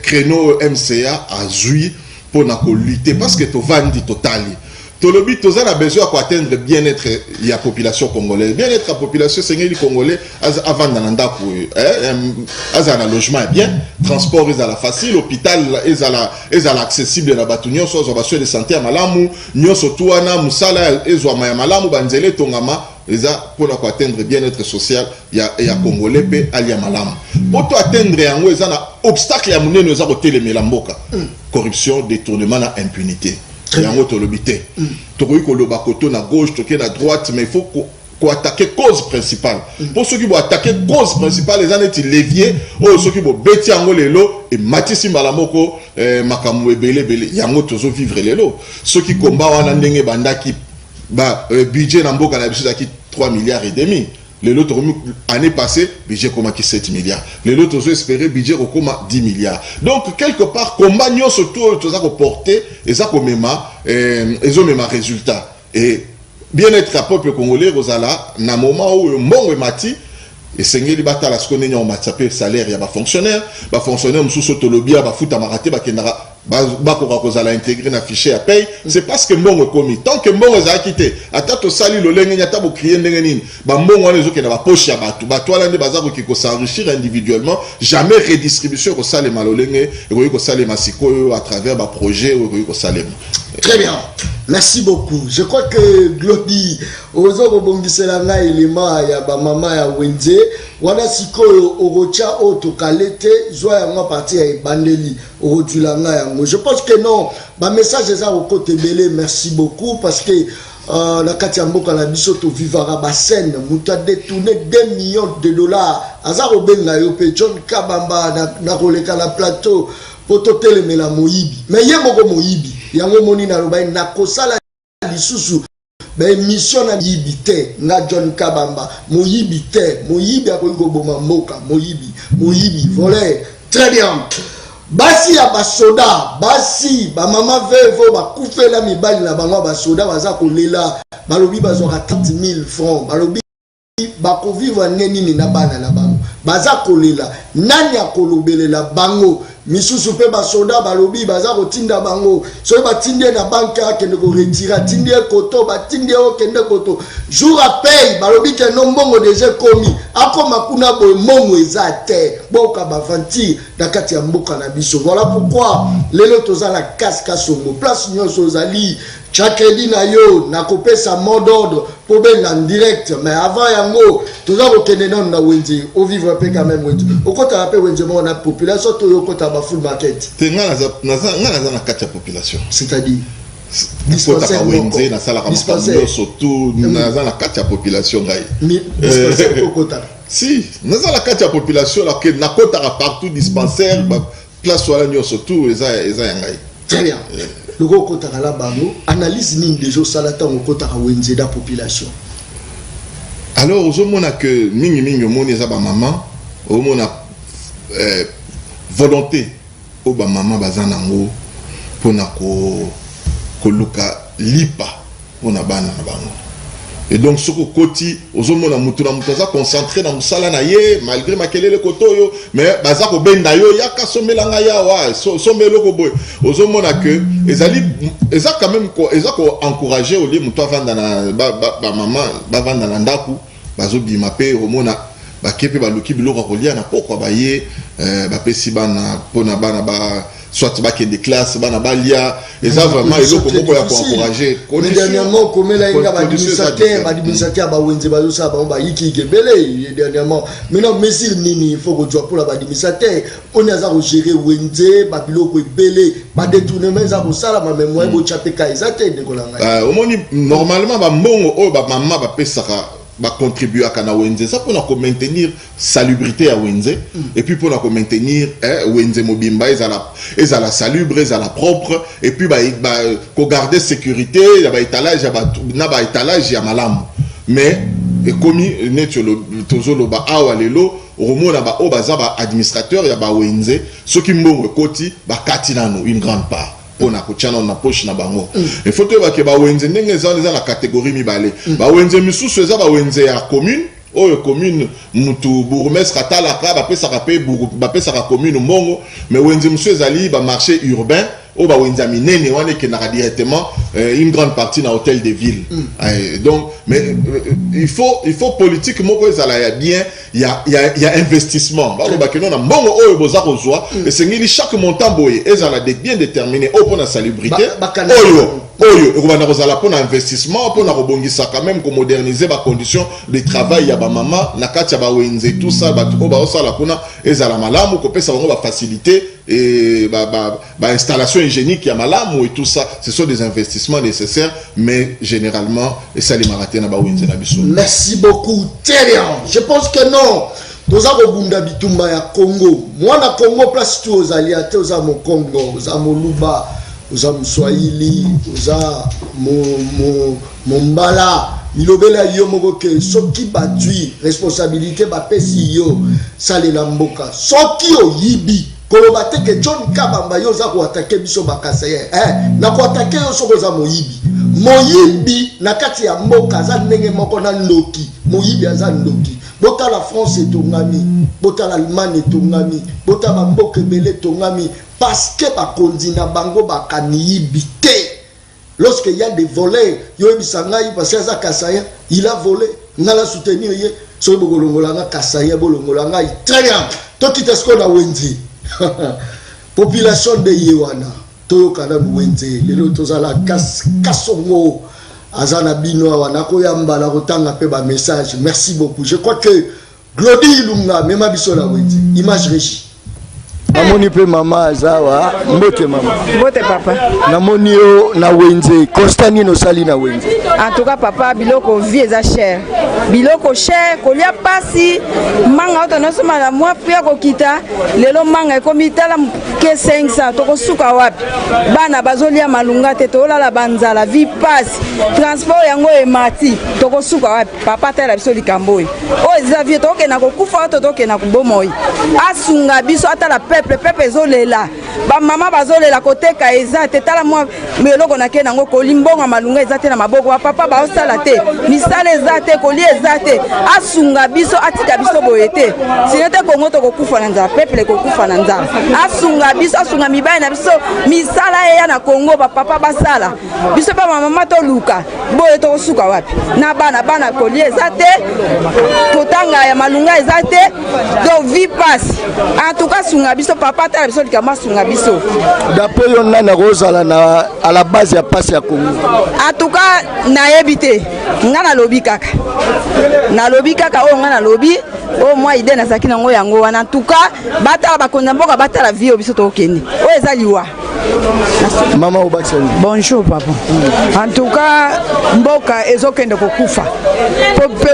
créneau MCA a joui pour na ko lutter parce que to vandi totali. Tolobi toza na besoin pour atteindre bien-être la population congolaise. Bien-être la population sénégalais congolais avant d'ananda pour un logement bien, transport est à la facile, hôpital est à l'accessible na batunyo so soins de santé à malamu, nyo surtout ana musala ezwa malamu banzele tongama eza pour atteindre bien-être social ya congolais pe alia malamu. Pour to atteindre yango eza na obstacle ya munene eza ko telemela mboka. Corruption, détournement na impunité. Yango tolobité tokoki koloba koto na gauche toke na droite mais il faut qu'on attaquer cause principale pour ceux qui vont attaquer cause principale les années levier ou ceux qui vont bêter yango lelo et matisi malamoko makamu ebele yango tozo vivre lelo ceux qui combat wana ndenge bandaki ba budget na mboka na bisoaki 3 milliards et demi. Les autres année passée, budget comme 7 milliards. Les autres ont espéré budget comme 10 milliards. Donc, quelque part, combat nous surtout, tout ça porté, et ça comme même, ils ont même un résultat. Et bien-être à peuple congolais, Rosala, na moment où mon et mati, et Seigneur Libata, la seconde année, on m'a tapé salaire, il y a des fonctionnaires, sous Sotolobia, Fouta Maraté, Kenara. Bazala intégré na fichier à paye c'est parce que mbongo komi tant que mbongo za quitté atato sali lo lenge nyata bo crier ndenge nini ba mbongo wana ezoke na ba poche ya bato ala nde bazako ki ko s'enrichir individuellement jamais redistribution ko sale malolenge et ko sale masiko à travers ba projet ko sale. Très bien. Merci beaucoup. Je crois que Glody ozo bobongisela nga élément ya ba mama ya Wenze wana sikoyo orocha oto kalete zoa ya nga parti ya bandeli orotula nga ya. Je pense que non, ma message est au côté belé. Merci beaucoup parce que la Katiamboka la biso to vivara basen muta détourné 2 millions de dollars. Azaro benga yo pe John Kabamba na koleka la plateau pour totelemela la moyibi. Mais ye moko moyibi. Yango moni na loba na kosala lisusu. Ben mission na yibite nga John Kabamba moyibite moyibi akoiko boma mboka moyibi volé. Très bien. Basi ya basoda basi ba mama vevo ba kufela mibali na bango basoda baza kolela balobi bazoka 30,000 francs balobi bako vivre neni na bana na bango baza kolela nani akolobelela bango misusu pe basoda balobi baza kotinda bango so batindie na banque akende ko retira tindie koto batindie okende koto jour à paye balobi ke no mbongo déjà komi akoma kuna boy mongo ezate boka bafanti na kati ya mboka na biso. Voilà pourquoi lelo toza la casque songo place nyonso zali chakeli na yo na kopesa mot d'ordre pour ben en direct mais avant yango toza kokende na Wenze au vivre pe quand même Wenze okota rappel Wenze mo na population to yo kota ba full market tenga na kati ya population c'est-à-dire dispensaire Wenze na sala kama surtout na kati ya population ngai dispensaire okota si na la kati ya population la que na kota partout dispensaire place wala nyo surtout eza ngai. Très bien. Le kota la bango analyse ni déjà salata on kota Wenze da population. Alors au mona que mingi moni eza ba maman au mona volonté oba mama bazanango pona ko luka lipa pona bana na bango. Et donc ce côté ozomona mutu na mutu za concentré na musala na ye malgré makelele kotoyo mais baza ko benda yo yaka somelanga ya wa somelo ko boy ozomona que eza quand même ko eza ko encourager au lieu mutu avanda na ba mama ba vanda na ndaku bazo bima pe omona ba kepe ba luki biloko kolia na poko ba ye ba pesi bana pona bana ba soit ba ke des classes bana balia eza vraiment eloko moko ya ko encourager dernièrement comme la inga ba administrateur ba wenze ba zo ba yiki gebele dernièrement maintenant mesure nini il faut que tu pour la administrateur on a za gérer wenze ba biloko ebele ba détournement za ko sala ma mémoire bo chapeka ezate ndekolanga omoni normalement ba mbongo o ba mama ba pesaka va contribuer à kana wenze ça pour nous maintenir salubrité à wenze et puis pour nous maintenir wenze mobimba ils à la salubre ils à la propre et puis ko garder sécurité ba étalage na ba étalage ya malamu mais komi netolo tozolo ba awa lelo romona ba o baza ba administrateur ya ba wenze ceux qui mbongo koti ba katinano une grande part pona kochana na poche na bango il faut que ba wenze ndenge za na catégorie mibale ba wenze misusu eza ba wenze ya commune oyo commune mutu bourgmestre atalaka ba pesa ka pe ba pesa ka commune mbongo mais wenze misusu ezali ba marché urbain o ba wenza minene wane ke na directement une grande partie na hôtel de ville donc mais il faut politique moko ezala ya bien il y a investissement ba ba ke non na mbongo oyo boza kozwa et sengili chaque montant boye ezala bien déterminé au pour la salubrité oyo ekobanda kozala pour investissement pour na kobongisa quand même ko moderniser ba conditions de travail ya ba mama na kati ya ba wenze tout ça ba to ba osala kuna ezala malamu ko pesa bango ba facilité et ba installation hygiénique ya malamu et tout ça ce sont des investissements nécessaires mais généralement et ça les maratena ba wenze na biso. Merci beaucoup Terian. Je pense que non toza kobunda bitumba ya Congo mwana Congo place tu ozali ate oza mo Congo oza mo Luba oza Mswahili oza Mombala milobela yo moko ke soki batui responsabilité ba pesi yo salela mboka soki oyibi koloba te ke John Kabamba yo za ko attaquer biso bakasa na ko attaquer yo soko za moyibi na kati ya mboka za ndenge moko na ndoki moyibi aza ndoki bota la France etongami bota la Allemagne etongami bota ba mboka ebele etongami parce que ba kondina bango bakaniyibi te. Lorsqu'il y a des volets, parce que Kasaya, il a volé, il a soutenu, so bolongolanga Kasaya bolongolanga très bien. Toi qui t'es ce qu'on a wenzi. Population de Yewana, toyokana wenzi, les autres à la kasongo, azana bino wanako yamba la rotanga pe ba message. Merci beaucoup. Je crois que Glody Lunga même biso la wenzi. Image régie. Namoni pe mama azawa mbote mama mbote papa namoni yo na wenze Constantine no sali na wenze en tout cas papa biloko vie eza cher biloko cher kolia pasi manga oto nosoma na mwa pria kokita lelo manga ekomita ke 500 toko suka wapi bana bazolia malunga te to la banzala vie pasi transport yango emati toko suka wapi papa tela biso likambo o eza vie toke na kokufa to toke na kubomoi asunga biso atala pepe zolela ba mama bazolela koteka eza te tala mwa meloko na ke nango kolimbonga malunga eza te na maboko ba papa ba osala te misala eza te koli eza te asunga biso atika biso boyete sinete kongo to kokufa na nzala pepe kokufa na nzala asunga biso asunga mibaya na biso misala eya na Kongo ba papa basala biso ba mama to luka boye to suka wapi na bana koli eza te kotanga ya malunga eza te do vie passe en tout cas sunga biso papa ta biso likama sunga biso d'après yon na rozala na à la base ya passe ya Congo en tout cas na yebite ngana lobi kaka o ngana lobi o moi ide na sakina ngo yango wana en tout cas bata ba konza mboka bata la vie biso to kende o ezaliwa mama obakisani bonjour papa en tout cas mboka ezokende kokufa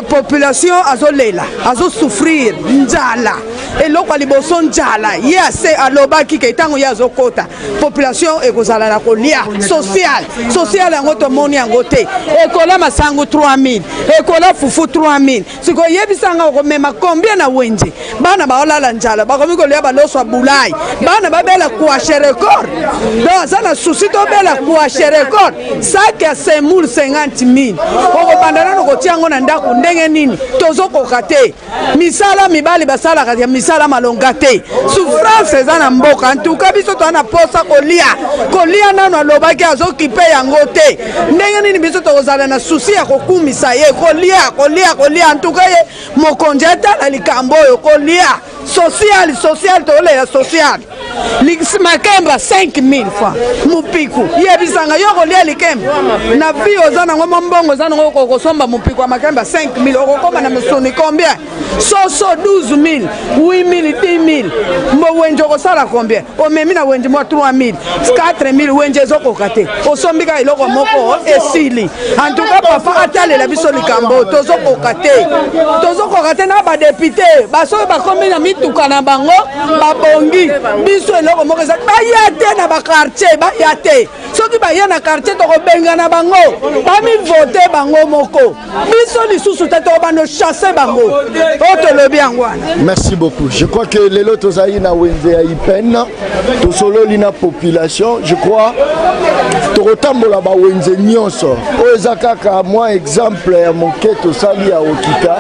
population azolela azosouffrir nzala eloko liboso njala ye ase alobaki ke ntango ye azokota population ekozala na kolia social yango tomoni yango te ekola masango 3000 ekola fufu 3000 siko yebisanga okomema combien na wenje bana baolala njala bakomi kolia baloso ya bulai bana babela kuashe record donc aza na susi tobela kuashe record saki ya 50,000 okobanda nano kotia yango na ndako ndenge nini tozokoka te misala mibali basalaka ya misala malonga te souffrance eza na mboka ntuka biso toza na posa kolia nano alobaki azokipe yango te ndenge nini biso tokozala na susi ya kokumisa ye kolia ntuka ye mokonzi atala likambo oyo kolia social tokolela social makemba 5,000 francs mupiku yebisanga yo kolia likemba na vi oza nango mbongo oza nango kokosomba mupiku ya makemba 5,000 okokoma na misuni combien soso 12,000 8,000 10,000 mbo wenje okosala combien omemi na wenje mwa 3,000 4,000 wenje ezokoka te osombika eloko moko esili antuka papa atalela biso likambo tozokoka te na badepute basoki bakomi na mituka na bango babongi biso eloko moko eza baya te na bakartier baya te soki baya na quartier tokobenga na bango bamivote bango moko biso lisusu te tokobano chasse bango otolobi yango wana. Merci beaucoup. Je crois que lelo tozali na wenze ya ipen tosololi na population. Je crois tokotambola ba wenze nyonso oyo eza kaka mwa exemple ya moke tosali ya okita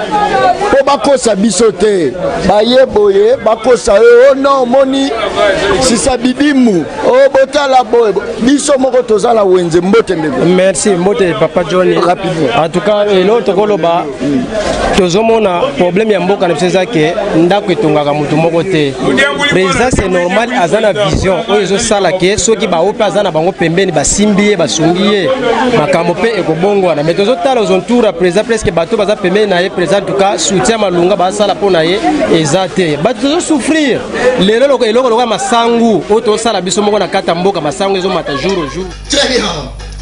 po bakosa biso te bayeboye bakosa oyo non moni sisa bidimu o botala boye biso moko tozala wenze mbote ndeko. Merci mbote papa Johnny. Rapidement. En tout cas l'autre koloba tozomona problème ya mboka na biso ke ndako etongaka mutu moko te. Président c'est normal azana vision oyo ezosala ke soki baope azana bango pembeni basimbiye basungiye makambo pe ekobongwana mais tozotala ozontura président presque bato baza pembeni na ye président en tout cas soutien malunga basala pona ye ezate bato tozosouffrir lelo loko eloko loka masangu oyo tosala biso moko na kata mboka masangu ezomata jour au jour. Très bien.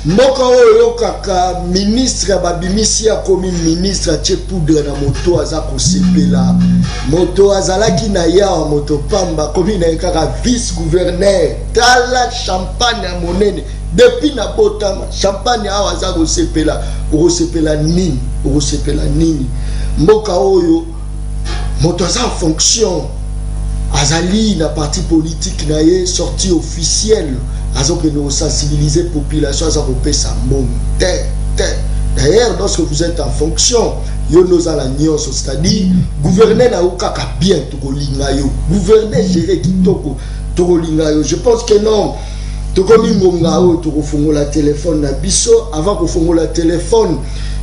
Mboka oyo kaka ministre babimisi akomi ministre atie poudre na moto aza kosepela moto azalaki na yawa moto pamba komi na kaka vice gouverneur tala champagne ya monene depuis na botama champagne awa aza kosepela nini mboka oyo moto aza en fonction azali na parti politique na ye sortie officielle azok nous sensibiliser population azok pesa monter. D'ailleurs lorsque vous êtes en fonction yo nos ala nyonso c'est-à-dire gouverner na okaka bien tokolinga yo gouverner gérer kitoko tokolinga yo je pense que non tokomi ngonga o tokofongola téléphone na biso avant kofongola téléphone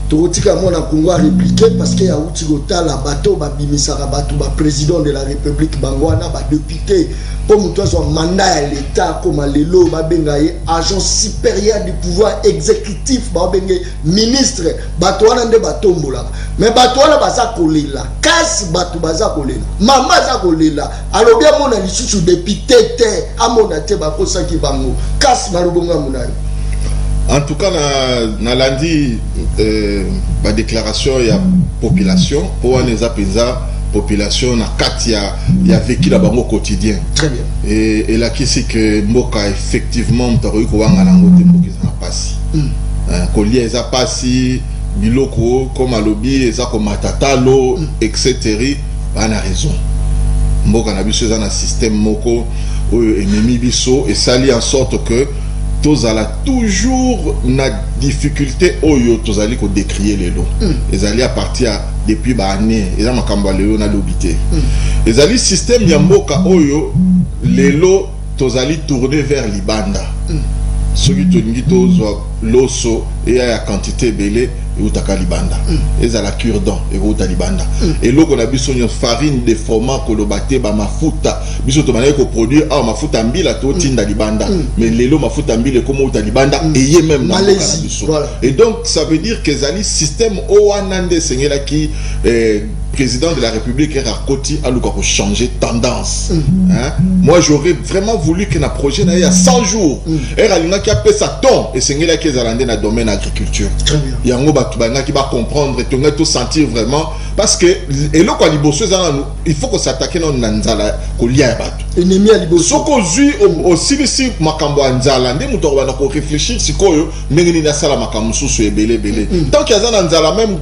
tokotika mona Congo a répliqué parce que ya uti kotala bato babimisaka bato ba président de la République bangwana ba député pour muto so mandat ya l'état comme lelo ba bengaye agent supérieur du pouvoir exécutif ba bengé ministre bato wana nde batombola mais bato wana baza kolela kasi bato baza kolela mama za kolela alobi amona lisusu député te amona te bakosaki bango kasi malobonga munayo. En tout cas, na lundi, la déclaration il y a population pour les apaiser population na katia il y a vécu là-bas au quotidien. Très bien. Et là qui c'est que Mboka effectivement m'taroui ko wanga nango te Mboka za pasi. Kolia eza pasi biloko comme alobi eza ko matatalo etc. Ba na raison. Mboka na biso eza na système moko oyo ennemi biso et sali en sorte que tozala toujours na difficulté oyo tozali ko décrier les lots ezali à partir depuis ba année eza makambo lelo na lobité ezali système ya mboka oyo lelo tozali tourner vers libanda soki tolingi tozwa loso et ya quantité belé utaka libanda ezala cure-dent et uta libanda et loko na biso nyo farine de froment kolobate ba mafuta biso to manaki ko produire mafuta mbila to tinda libanda mais lelo mafuta mbile comme uta libanda et yé même na biso et donc ça veut dire que ezali système owanande sengela ki président de la République Rakoti a pour changer tendance. Moi j'aurais vraiment voulu que na projet na ya 100 jours et alinga ki appelle ça ton et sengela ki ezalande na domaine agriculture. Yango batu bana ki ba comprendre et to sentir vraiment parce que eloko ya liboso ezala il faut que s'attaquer na nzala kolia ya bato ennemi ya liboso soko zui osilisi makambo ya nzala nde moto akobanda korefléchir sikoyo ndenge nini asala makambo mosusu ebele tant qu'il aza na nzala même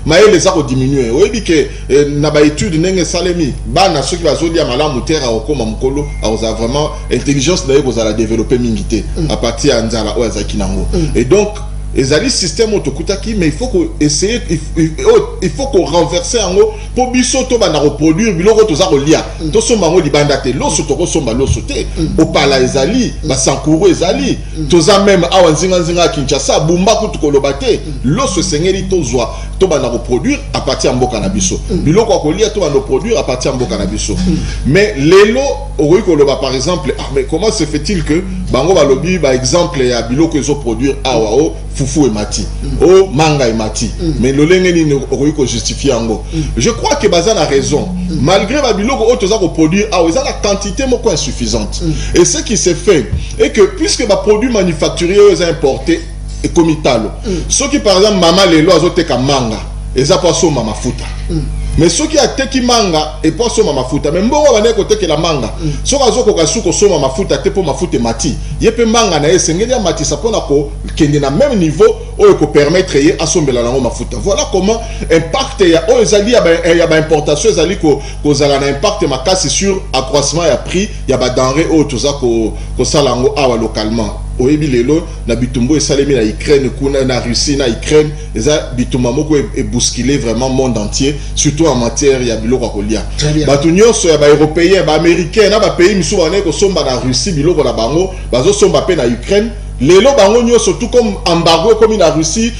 mayele eza kodiminue oyebi ke na baétude ndenge esalemi bana soki bazolia malamu te akokoma mokolo akozala vraiment intelligence na ye kozala développe mingi te à partir ya nzala oyo azalaki nango et donc ezali système otokutaki mais il faut que essayer il faut qu'on renverser yango po biso to bana reproduire biloko toza kolia to somba ngo libanda te loso to ko somba loso te opala ezali ba sankuru ezali toza même awa nzinga Kinshasa bumba ku tukoloba te loso sengeli tozwa to bana reproduire à partir ya mboka na biso biloko kolia to bana reproduire à partir ya mboka na biso mais lelo okoki koloba par exemple mais comment se fait-il que bango balobi ba exemple ya biloko ezo produire awa o fufu et mati o manga et mati mais lolenge ni okoki justifier yango je crois que bazana a raison malgré ba biloko o toza ko produire awa eza la quantité moko insuffisante et ce qui s'est fait est que puisque ba produit manufacturier eza importé et comme italo ce qui par exemple mama lelo azoteka manga eza pas so mama futa mais ceux qui a teki manga et pas soma mafuta mais mbongo bane ko teki la manga soka zoko kasuko soma mafuta te po mafuta mati yepe manga na esengeli ya mati sapona ko kende na même niveau o ko permettre ye asombela nango mafuta voilà comment impact ya o ezali ya ba importation ezali ko zala na impact makasi sur accroissement ya prix ya ba denrée o toza ko salango awa localement oyebi lelo na bitumbo esalemi na Ukraine kuna na Russie na Ukraine eza bitumba moko e bousculer vraiment monde entier surtout en matière ya biloko kolia bato nyonso ya ba européen ba américain na ba pays misu bana ko somba na Russie biloko na bango bazo somba pe na Ukraine lelo bango nyonso tout comme embargo comme na Russie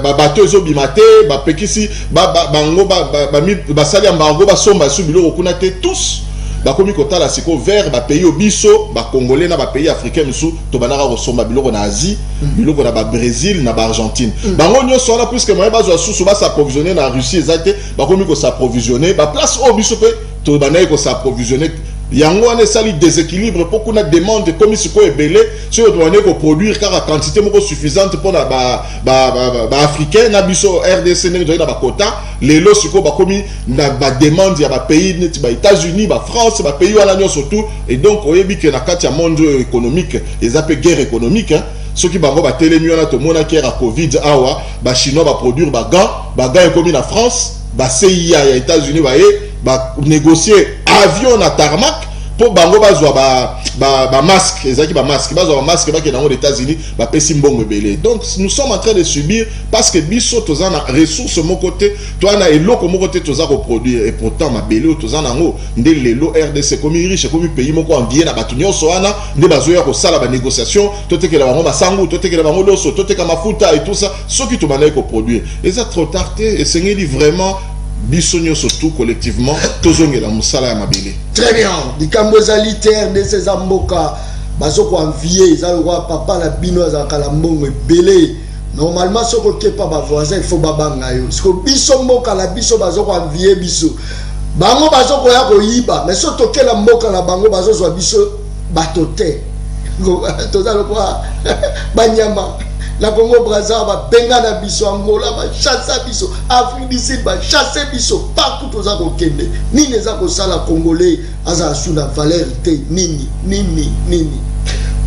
ba bato ezo bimate ba pekisi bango ba sali embargo ba somba su biloko kuna te tous bakomi kotala siko vers ba pays obiso ba congolais na ba pays africains misu to banaka kosomba biloko na Asie biloko na ba Brésil na ba Argentine bango nyonso wana puisque moyen bazwa susu ba s'approvisionner na Russie ezate bakomi ko s'approvisionner ba place obiso pe to banaka ko s'approvisionner yango wana esali déséquilibre pour qu'on a demande comme si ko ebele so to banaka ko produire car quantité moko suffisante pour na ba africain na biso RDC na ba quota lelo siko bakomi na ba demande ya ba pays neti ba États-Unis ba France ba pays wana nyonso surtout et donc oyebi ke na kati ya monde économique eza pe guerre économique ceux qui bango ba telemi wana to mona kera Covid awa ba chinois ba produire ba gants comme na France ba CIA ya États-Unis ba négocier avion na tarmac pour bango bazwa ba masque ezaki ba masque bazwa ba masque ba ke dans les États-Unis ba pesi mbongo belé donc nous sommes en train de subir parce que biso toza na ressources mon côté toi na eloko mon côté toza ko produire et pourtant ma belé toza na ngo nde lelo RDC comme riche comme pays moko envié na batu nyonso wana nde bazoya ko sala ba négociation totekela bango masangu totekela bango loso toteka mafuta et tout ça ce qui to banaye ko produire et ça trop tard et sengeli vraiment bisonyo surtout collectivement tozongela musala ya mabele très bien dikambo ezali terre de ces amboka bazoko envier ezali roi papa na bino azakala mbongo ebele normalement soko kepa ba voisin il faut babanga yo siko biso mboka la biso bazoko envier biso bango bazoko ya koyiba mais so tokela mboka na bango bazozwa biso batote tozalo kwa banyama la Congo Brazza va benga na biso Angola va chasser biso Afrique du Sud va chasser biso partout aux akokende ni les akosala congolais aza sous la valeur te nini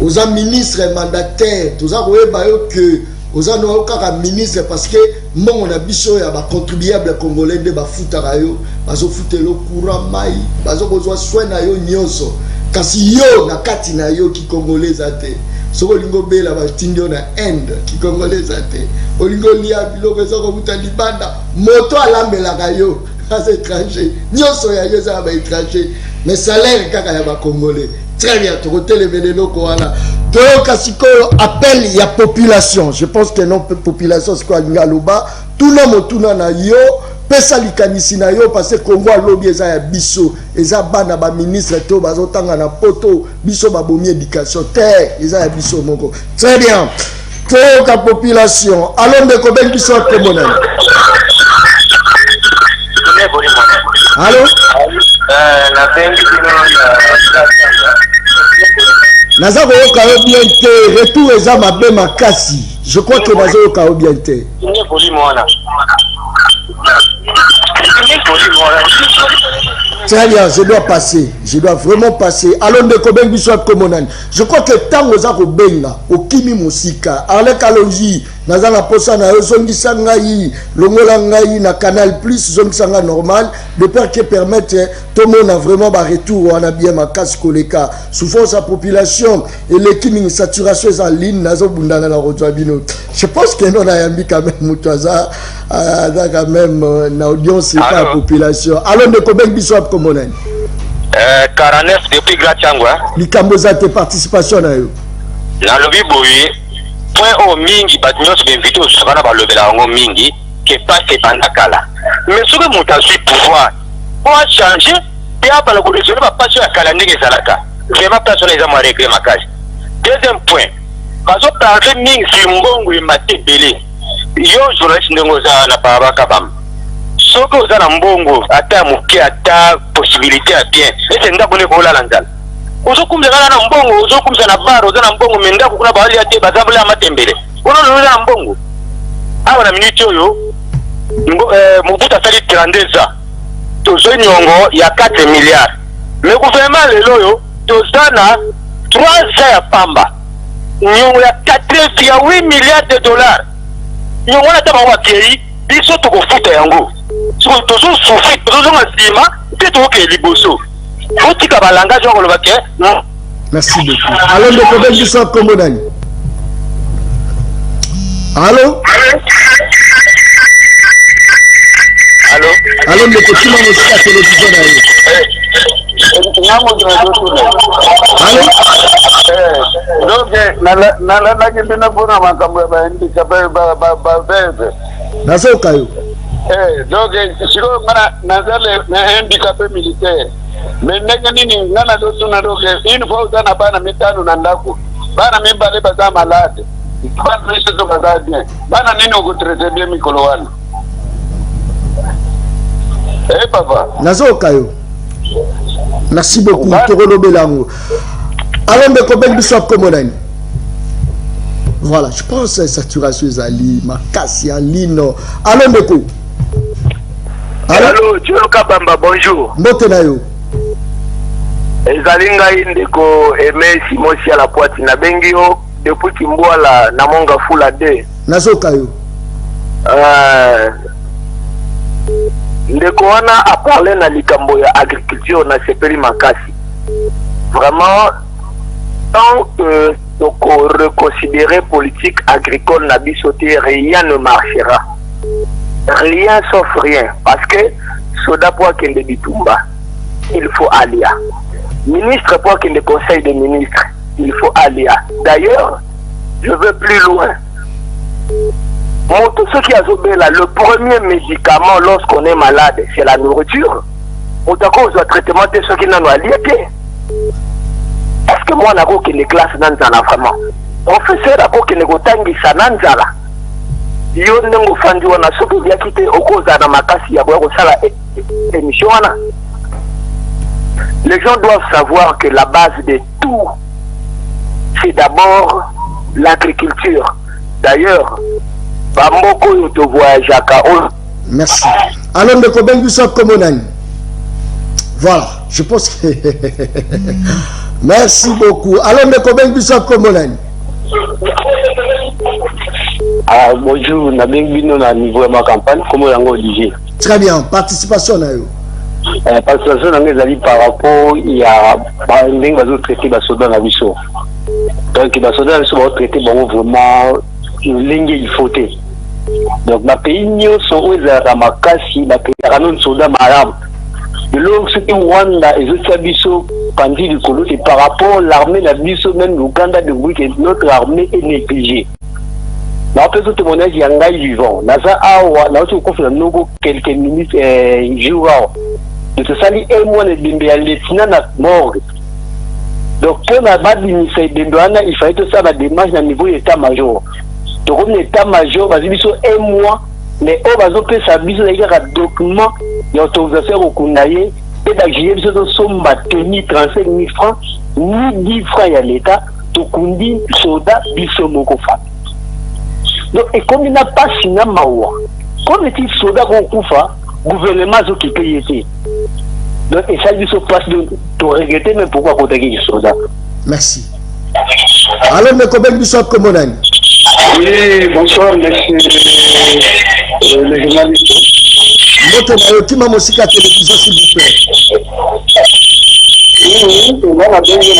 aux ministres mandataires tous akoyeba yo que aux ano kaka ministre parce que mbongo na biso ya ba contribuable congolais de ba futaka yo bazo futelo courant mai bazo kozwa soin na yo nyonso kasi yo na kati na yo ki congolais ate soko lingo bela ba tindio na end ki congolais ate olingo lia biloko soko buta libanda moto alambela kayo as étranger nyonso ya yo za ba étranger mais salaire kaka ya ba congolais très bien to hôtel veneno ko wana to kasiko appel ya population je pense que non population c'est quoi ngaloba tout le monde tuna na yo pesa likanisi na yo parce que Congo alobi eza ya biso eza bana ba ministre to bazotanga na poto biso ba bomi éducation terre eza ya biso moko très bien to ka population allons de ko ben biso ko monana allô na bengi naza ko ka bien te retour eza mabe makasi je crois que bazo ka bien te Très bien, je dois passer. Je dois vraiment passer. Allons de Koben Bishop Komonan. Je crois que tant aux arts au Benga, au Kimi Musika, Arlek Aloji, Nazana Posana, Zongi Sangaï, Longolangaï, na Canal Plus, Zongi Sanga normal, de peur qui permettent tout le monde a vraiment un retour, on a bien ma casse koleka. Souvent sa population et l'équipe une saturation en ligne, Nazo Bundana la Rotoabino. Je pense que nous avons quand même Moutaza, quand même, na audience et la population. Allons de Koben Bishop Komonan. 49 depuis Gratiangwa. Likamboza te participation na yo. Na lobi boye. Point au mingi batinyo se invité au sakana ba lobela ngo mingi que passe pandakala. Mais ce que monta sur pouvoir pour changer et après le condition va passer à kala ndenge salaka. Vraiment personne les a régler ma case. Deuxième point. Parce que parler mingi sur mbongo et matebele. Yo journaliste ndongo za na baba kabam. Soko za na mbongo ata muke ata possibilité à bien. Et c'est ndabone ko la landal. Uzokumza na mbongo, uzokumza na baro, za na mbongo menda kukuna bahali ya te bazabule ya matembele. Uno na mbongo. Awa na minute oyo Mobuta sali 32 ans. Tozo nyongo ya 4 milliards. Mais gouvernement lelo yo tozana 3 ans ya pamba. Nyongo ya 4,8 milliards de dollars. Nyongo na taba wakei biso tokofuta yango. Siko tozo souffrir, tozo ngasima, te toke liboso. Merci beaucoup. Allons de Koben Bishop Komodani. Allô? Allô? Allô de Kotima Mosika télévision d'ailleurs. Allô? Donc, si on a un handicapé militaire, mais une fois on a pas de métal ou n'andako, pas de même pas de malade, pas de risque de malade bien, pas de nino vous traitez bien Mikoloan. Eh papa. Nazo Kayo. Merci beaucoup. Toro Belango. Allons de Koben Bishop Komodani. Voilà, je pense que saturation Zali, ma casse en ligne. Allons de quoi? Allô, Dieu Kabamba, bonjour. Motenayo. Ezalinga indeko eme simosi à la pointe na bengio depuis Kimboala na monga fula de. Nazokayo. Ndeko wana a parlé na likambo ya agriculture na sepeli makasi. Vraiment tant que reconsidérer politique agricole na bisoté rien ne marchera. Rien sauf rien. Parce que soda pour qu'il de bitumba, il faut alia. Ministre pour qu'il de conseil des ministres, il faut alia. D'ailleurs, je veux plus loin. Tout ce qui a sauvé là, le premier médicament lorsqu'on est malade, c'est la nourriture. On a cause de traitement de ce qui n'en a lié. Est-ce que moi, on a qu'il les classes dans un vraiment? On fait ça d'abord qu'il ne gotangi ça dans là. Yo ndongo fandi wana soki ya kite okoza na makasi ya boya sala émission wana. Les gens doivent savoir que la base de tout c'est d'abord l'agriculture. D'ailleurs, bamboko yoto voyageaka. Merci. Allons de Koben Bishop Komodani. Voilà, je pense que merci beaucoup. Allons de Koben Bishop Komodani. Ah, bonjour, na bino na niveau de ma campagne, comment yango Olivier? Très bien, participation na yo. Participation na ngezali par rapport ya ba ndenge bazo traiter ba soda na biso. Donc ba soda na biso ba traiter bango vraiment ndenge il faut te. Donc ba pays nyonso oza na makasi ba pays kanon soda malamu. De l'autre c'était Rwanda et autres biso pandi du colo et par rapport à l'armée la biso même l'Ouganda de Wiki notre armée est négligée. Na peso témoignage ya ngai vivant naza awa na auto confirme nogo quelques minutes jours de ce sali et moi le bimbe ya lieutenant na morgue. Donc pour la base initiale de douane il fallait tout ça la démarche na niveau état major. Donc on état major vas biso un mois mais on va zo sa biso na ka document ya autorisation au kundaye et d'agir biso to somba teni 35 000 francs ni 10 francs ya l'état to kundi soda biso moko fa. Donc, et comme il n'a pas signé Mawa, comme il soda qu'on koufa, gouvernement zo qui paye ici. Donc et ça lui se passe de regretter mais pourquoi côté qui soda. Merci. Alors mais combien de soit comme on a? Oui, bonsoir monsieur le journaliste. Moto na qui m'a musique à télévision s'il vous plaît. Oui, on va bien qui m'a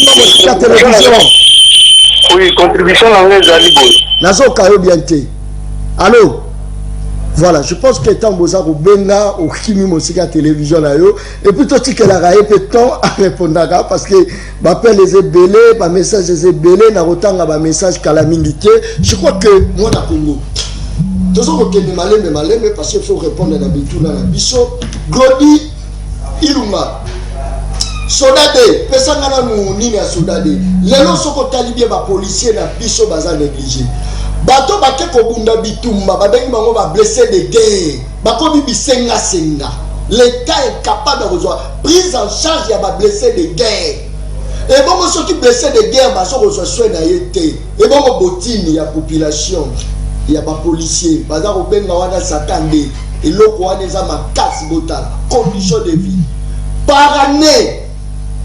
musique à télévision. Oui, contribution anglaise à Libo. Nazo kayo bienté. Allô? Voilà, je pense que tant boza ko benga au kimi musique à télévision là yo et puis toi tu que la raie peut temps à répondre parce que m'appelle les ébélés, ba message les ébélés na rotanga ba message calamité. Je crois que moi na Congo. Toujours que me malé mais parce qu'il faut répondre à bitu na biso Glody Ilunga. Sodade, pesanga na nini ya sodade. Lelo soko talibie ba policier na biso baza négligé. Bato bake kobunda bitumba babengi bango ba blessé de guerre bakomi bisenga senga l'état est capable de rejoindre prise en charge ya ba blessé de guerre et bon ceux qui blessé de guerre ba so rejoindre soin na yete et bon botini ya population ya ba policier baza ko benga wana sakande et loko wana za makasi botal condition de vie par année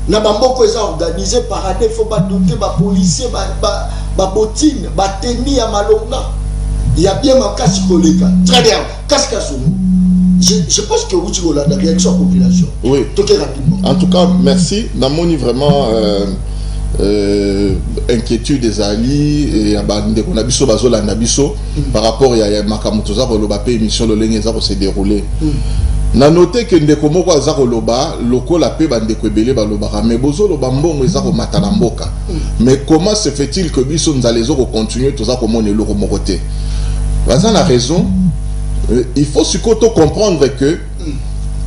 na bamboko eza organisé par année faut pas douter ba policier ba botine ba teni ya malonga il y a bien ma casse koleka très bien qu'est-ce que je pense que vous tu la réaction de la population oui toquez rapidement en tout cas merci namoni vraiment inquiétude des alliés et abandé qu'on a biso bazolanda biso par rapport ya makamutoza koloba pe émission lolenge za ko se dérouler na noté que ndeko moko aza koloba lokola pe bandeko ebele balobaka mais bozo loba mbongo eza ko matana mboka mais comment se fait-il que biso nzalezo ko continuer toza ko mona eloko moko te baza na raison il faut surtout comprendre que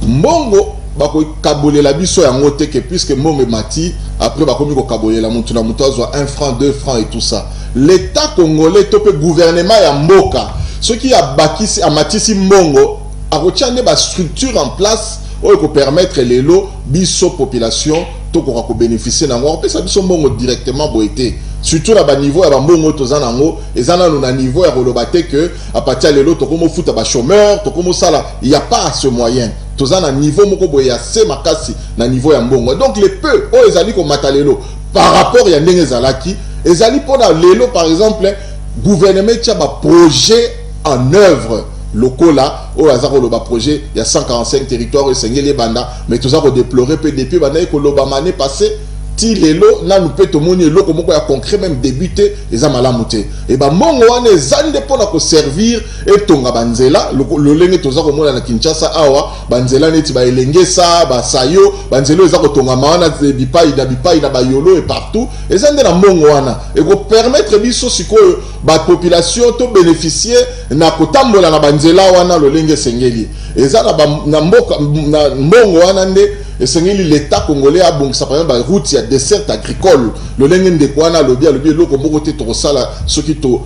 mbongo bako kabolela biso yango te que puisque mbongo mati après bakomi ko kabolela mutu na mutu azwa 1 franc 2 francs et tout ça l'état congolais to pe gouvernement ya mboka ce qui a bakisi amatisi mbongo a retient ba structure en place pour permettre les lots biso population to ko bénéficier na ngor pesa biso mbongo directement boité surtout na ba niveau ya ba mbongo tozana ngo ezana na niveau ya kolobate que à partir les lots to komo futa ba chômeur to komo sala il y a pas ce moyen tozana niveau moko boya se makasi na niveau ya mbongo donc les peu o ezali ko matalelo par rapport ya ndenge zalaki ezali pona lelo par exemple gouvernement tia ba projet en œuvre lokola au hasard le projet il y a 145 territoires et sengeli banda mais tout ça ko déplorer peu depuis banda ko loba mané passé ti lelo na nous peut tomoni loko moko ya concret même débuter les amalamuté et ba mongo wana ezande pona ko servir et tonga banzela le lenge toza ko mona na Kinshasa awa banzela neti ba elengesa ba sayo banzelo eza ko tonga maana bipai na bayolo et partout ezande na mongo wana et ko permettre biso sikoyo ba population to bénéficier na kotambola na banzela wana le lenge sengeli ezana na mboka na mongo wana nde esengeli l'état congolais a bon ça par exemple route ya dessert agricole le lenge ndekwana lobi loko moko te to sala ce qui to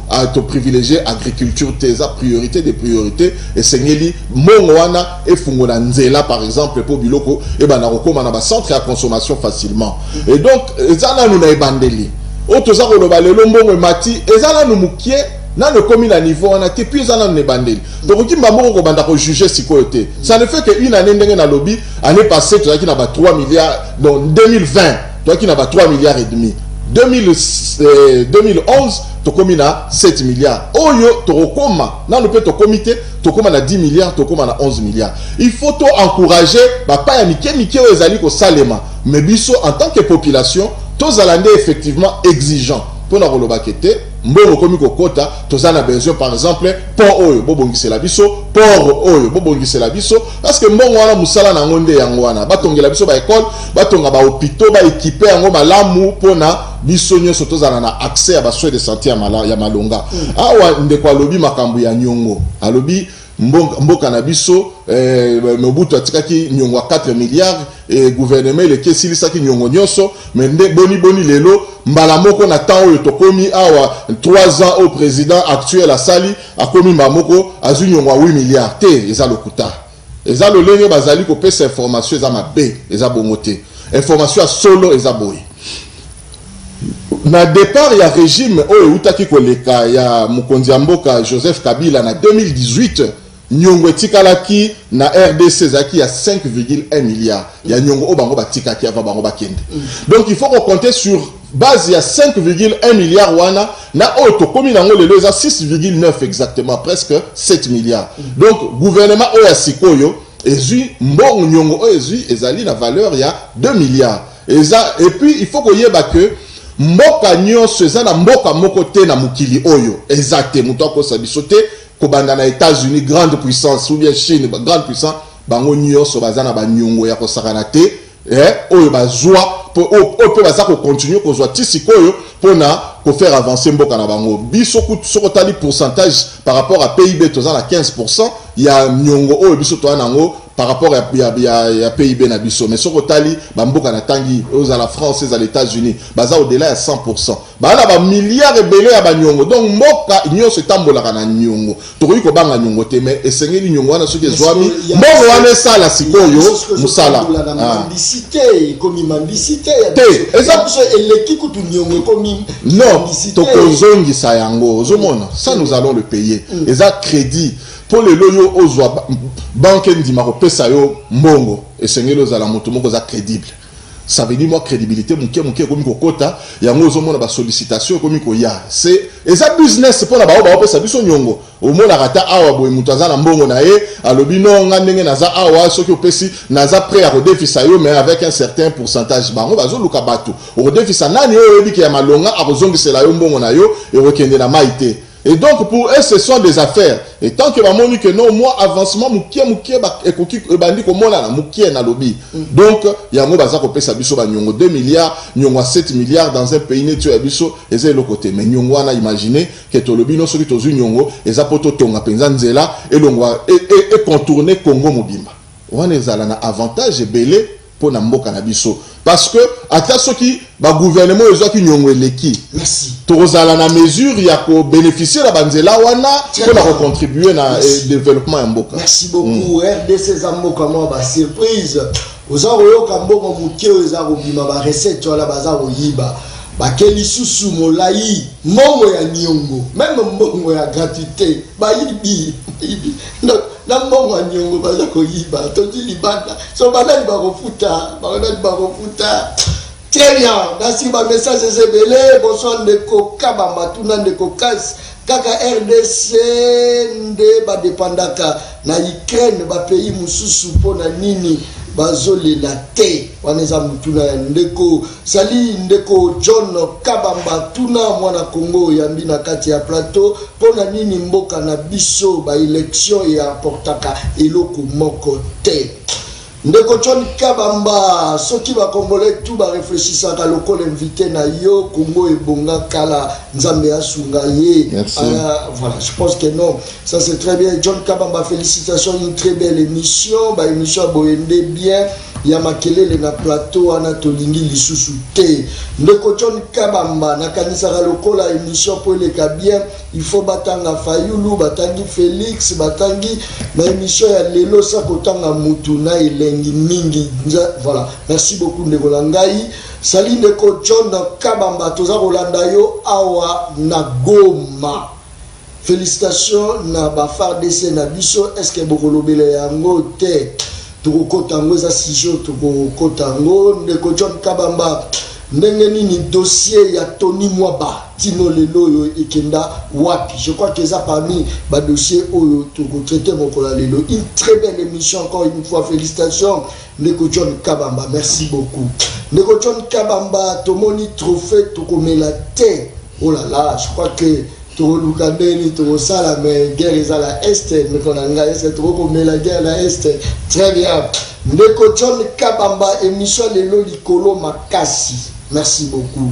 privilégier agriculture teza priorité des priorités esengeli mongo wana e fungola nzela par exemple pour biloko e bana kokoma na ba centre à consommation facilement et donc ezana nous na ebandeli o toza ko loba lelo mbongo mati ezana nous mukie na le commune à niveau on a été puis en année bandel donc qui m'a ko banda ko juger sikoyote ça ne fait que une année ndenge na lobby année passée tu as qui n'a pas 3 milliards donc 2020 toi qui n'a pas 3 milliards et demi 2011 to commune à 7 milliards oyo to koma na le peut to comité to koma na 10 milliards to koma na 11 milliards il faut to encourager papa ya mike ezali ko salema mais biso en tant que population tous allande effectivement exigeant pour na koloba kete mbongo komi kokota tozana besoin par exemple port oyo bobongisela biso port oyo bobongisela biso parce que mbongo wana musala na ngonde yango wana batongela biso ba école batonga ba hôpitaux ba équiper yango malamu pona biso nyoso tozana na accès à ba soins de santé ya malonga awa ndeko alobi makambo ya nyongo alobi mboka na biso Mobutu atikaki nyongo 4 milliards et gouvernement le kesilisaki nyongo nyonso mais boni lelo mbala moko na temps oyo tokomi awa 3 ans au président actuel asali akomi mbamoko azu nyongo 8 milliards te eza lokuta eza lo lenge bazali ko pesa information eza mabe eza bongote information a solo eza boye na départ il y a régime oyo utaki koleka ya mokonzi ya mboka Joseph Kabila na 2018 nyongo etikalaki na RDC zaki ya 5,1 milliards ya nyongo o bango batikaki avant bango bakende. Donc il faut qu'on compter sur base ya 5,1 milliards wana na oto komi nango lelo za 6,9 exactement, presque 7 milliards. Donc gouvernement oya sikoyo ezui mbongo nyongo oyo ezui ezali na valeur ya 2 milliards. Et puis il faut koyeba que mboka nyonso eza na mboka moko te na mukili oyo exacte muto akosa biso te kobanda na États-Unis grande puissance ou bien Chine grande puissance bango nyonso baza na banyongo ya kosakana te oyo bazwa po baza ko continuer kozwa tisikoyo pona ko faire avancer mboka na bango biso soko tali pourcentage par rapport à PIB toza na 15% ya nyongo oyo biso to nango par rapport à PIB na biso mais soko tali ba mboka na tangi aux à la France aux États-Unis baza au-delà à 100%. Ba na ba milliards ebele ya ba nyongo donc mboka nyonso tambolaka na nyongo tokoki ko banga nyongo te mais esengeli nyongo wana soki ezwami mbongo wana sala sikoyo musala mendicité comme mendicité te exemple eleki kutu nyongo comme non tokozongisa yango ozomona ça nous allons le payer eza crédit pour les loyaux aux banque ndima ko pesa yo mbongo esengeli ozala moto moko za crédible. Ça veut dire moi crédibilité muke komi kokota yango ozomona ba sollicitation komi ko ya c'est eza business pour na ba pesa biso nyongo omona kata awa boy mutu aza na mbongo na ye alobi no nga ndenge naza awa soki opesi naza prêt à redefisa yo mais avec un certain pourcentage bango bazoluka bato redefisa nani oyo yebiki ya malonga akozongisela yo mbongo na yo ekokende na maite. Et donc pour eux ce sont des affaires. Et tant que mamoni que non moi avancement mukie ekoki bandi ko mona na mukie na lobby. Donc yango baza ko pesa biso ba nyongo 2 milliards, nyongo 7 milliards dans un pays netu ya biso eza le côté mais nyongo wana imaginer que to lobby no soki tozu nyongo eza poto tonga penza nzela elongwa et contourner Congo mobimba. Wana ezala na avantage belé pour na mboka na biso parce que ata soki ba gouvernement ezaki nyongo eleki merci tozala na mesure ya ko bénéficier la banzela wana pour la contribuer na développement ya mboka. Merci beaucoup. RDC za mboka mo ba surprise oza koyoka mbongo muke oza kobima ba recette wala baza koyiba bakeli susu molai mbongo ya nyongo même mbongo ya gratuité bayibi na mbongo ya nyongo baza koyiba tozi libanda so bana bakofuta très bien merci ba message ezebele bonsoir ndeko kabamba tuna ndeko kasi kaka RDC nde ba dépendaka na Ukraine ba pays mususu pona nini bazolela te waneza mutuna ya ndeko sali ndeko John Kabamba tuna mwana Congo yambi na kati ya plateau pona nini mboka na biso ba election ya portaka eloko moko te. Ndeko John Kabamba soki ba congolais tout ba réfléchissaka ka lokola invité na yo Congo ebonga kala nzambe asunga ye. Voilà, je pense que non, ça c'est très bien. John Kabamba, félicitations, une très belle émission, ba émission boyende bien. Ya makelele na plateau anatolingi lisusu te. Ndeko John Kabamba na kanisa ka lokola émission pour les bien, il faut batanga Fayulu, batangi Félix, batangi na émission ya lelo sa kotanga mutu na elengi mingi. Voilà, merci beaucoup ndeko langai. Sali ndeko John Kabamba toza kolanda yo awa na Goma. Félicitations na ba FARDC na biso est-ce que bokolobele yango te. Tokotango za sijo tokotango ndeko John Kabamba ndenge nini dossier ya Tony Mwaba tino lelo yo ikenda wapi. Je crois que ça parmi ba dossier oyo tokotraiter mokola lelo. Une très belle émission encore une fois, félicitations ndeko John Kabamba, merci beaucoup. Ndeko John Kabamba tomoni trophée tokomela te. Oh là là, je crois que Tolukandeni to sala mais guerre est à la est mais qu'on a est trop mais la guerre à la est très bien. Ndeko John Kabamba émission lelo likolo makasi. Merci beaucoup.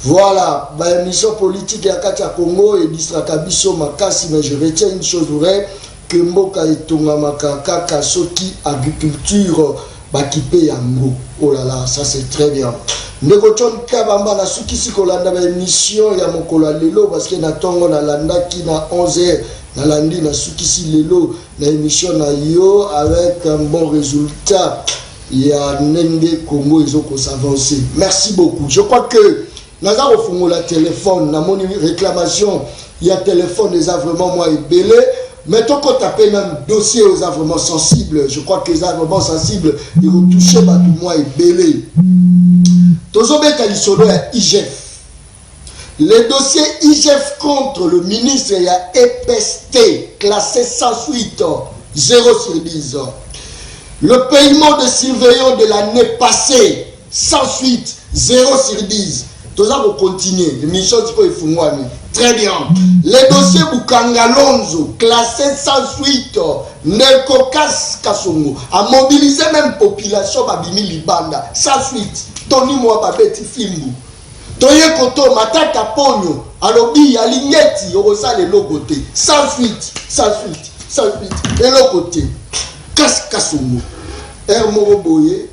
Voilà, ba émission politique ya Katia Congo et distraka biso makasi mais je retiens une chose vraie que mboka etonga makaka kasoki agriculture bakipe yango. Oh là là, ça c'est très bien. Ndeko John Kabamba na sukisi kolanda ba émission ya mokola lelo parce que na tongo na landa ki na 11h na landi na sukisi lelo na émission na yo avec un bon résultat. Il y a Nende Congo ils ont s'avancer. Merci beaucoup. Je crois que naza kofungola téléphone na moni réclamation il y a téléphone déjà vraiment moi belé mais tant qu'on tape même dossier aux vraiment sensibles je crois que les vraiment sensibles ils vont toucher ba tout moi belé tozobeta lisolo ya IGF les dossiers IGF contre le ministre il y a EPST classé sans suite 0/10 le paiement de surveillant de l'année passée sans suite 0/10 tous ça vont continuer l'émission il faut moi très bien les dossiers Bukangalonzo classés sans suite Nelkokas Kasongo a mobilisé même population babimi libanda sans suite Tony moi babeti Fimbu Toye Koto Matata Ponyo alobi ya lingeti yokosa le logote sans suite et le côté Kasongo Moro Boye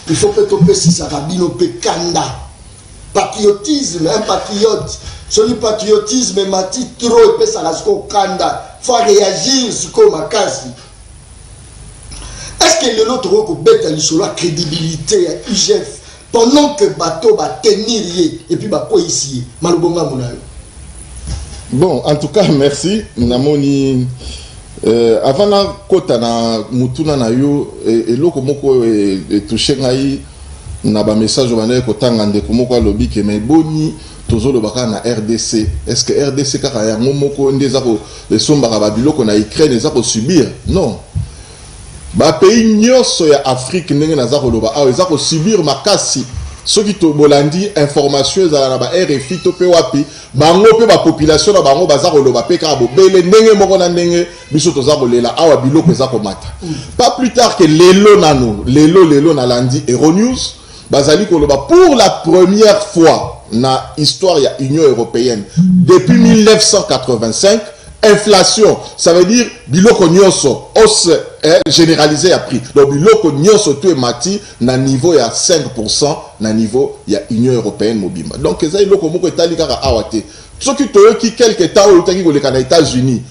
il faut que tu si ça rabino pekanda patriotisme un patriote celui patriotisme mati trop et ça la kanda faut réagir sur comme makasi est-ce que le autre ko beta lisolo la crédibilité à IGF pendant que bateau va tenir et puis ba ko ici malobonga monayo bon en tout cas merci namoni avant na kota na mutuna na yo eloko moko touché ngai na ba message bana ko tanga ndeko moko alobi ke me boni tozolo baka na RDC est-ce que RDC kaka ya moko ndeza ko somba ba biloko na Ukraine eza ko subir non ba pays nyonso ya Afrique ndenge naza ko loba eza ko subir makasi soki to bolandi information ezala na ba RFI to pe wapi bango pe ba population na bango baza ko loba pe ka bo bele ndenge moko na ndenge biso toza ko lela awa biloko eza ko mata pas plus tard que lelo na landi Euronews bazali ko loba pour la première fois na histoire ya Union européenne depuis 1985 inflation ça veut dire biloko nyonso hausse généralisée à prix donc biloko nyonso to mati na niveau ya 5% na niveau ya Union européenne mobimba donc ezali biloko moko etali kaka awate soki toyoki quelque temps au tangi koleka na États-Unis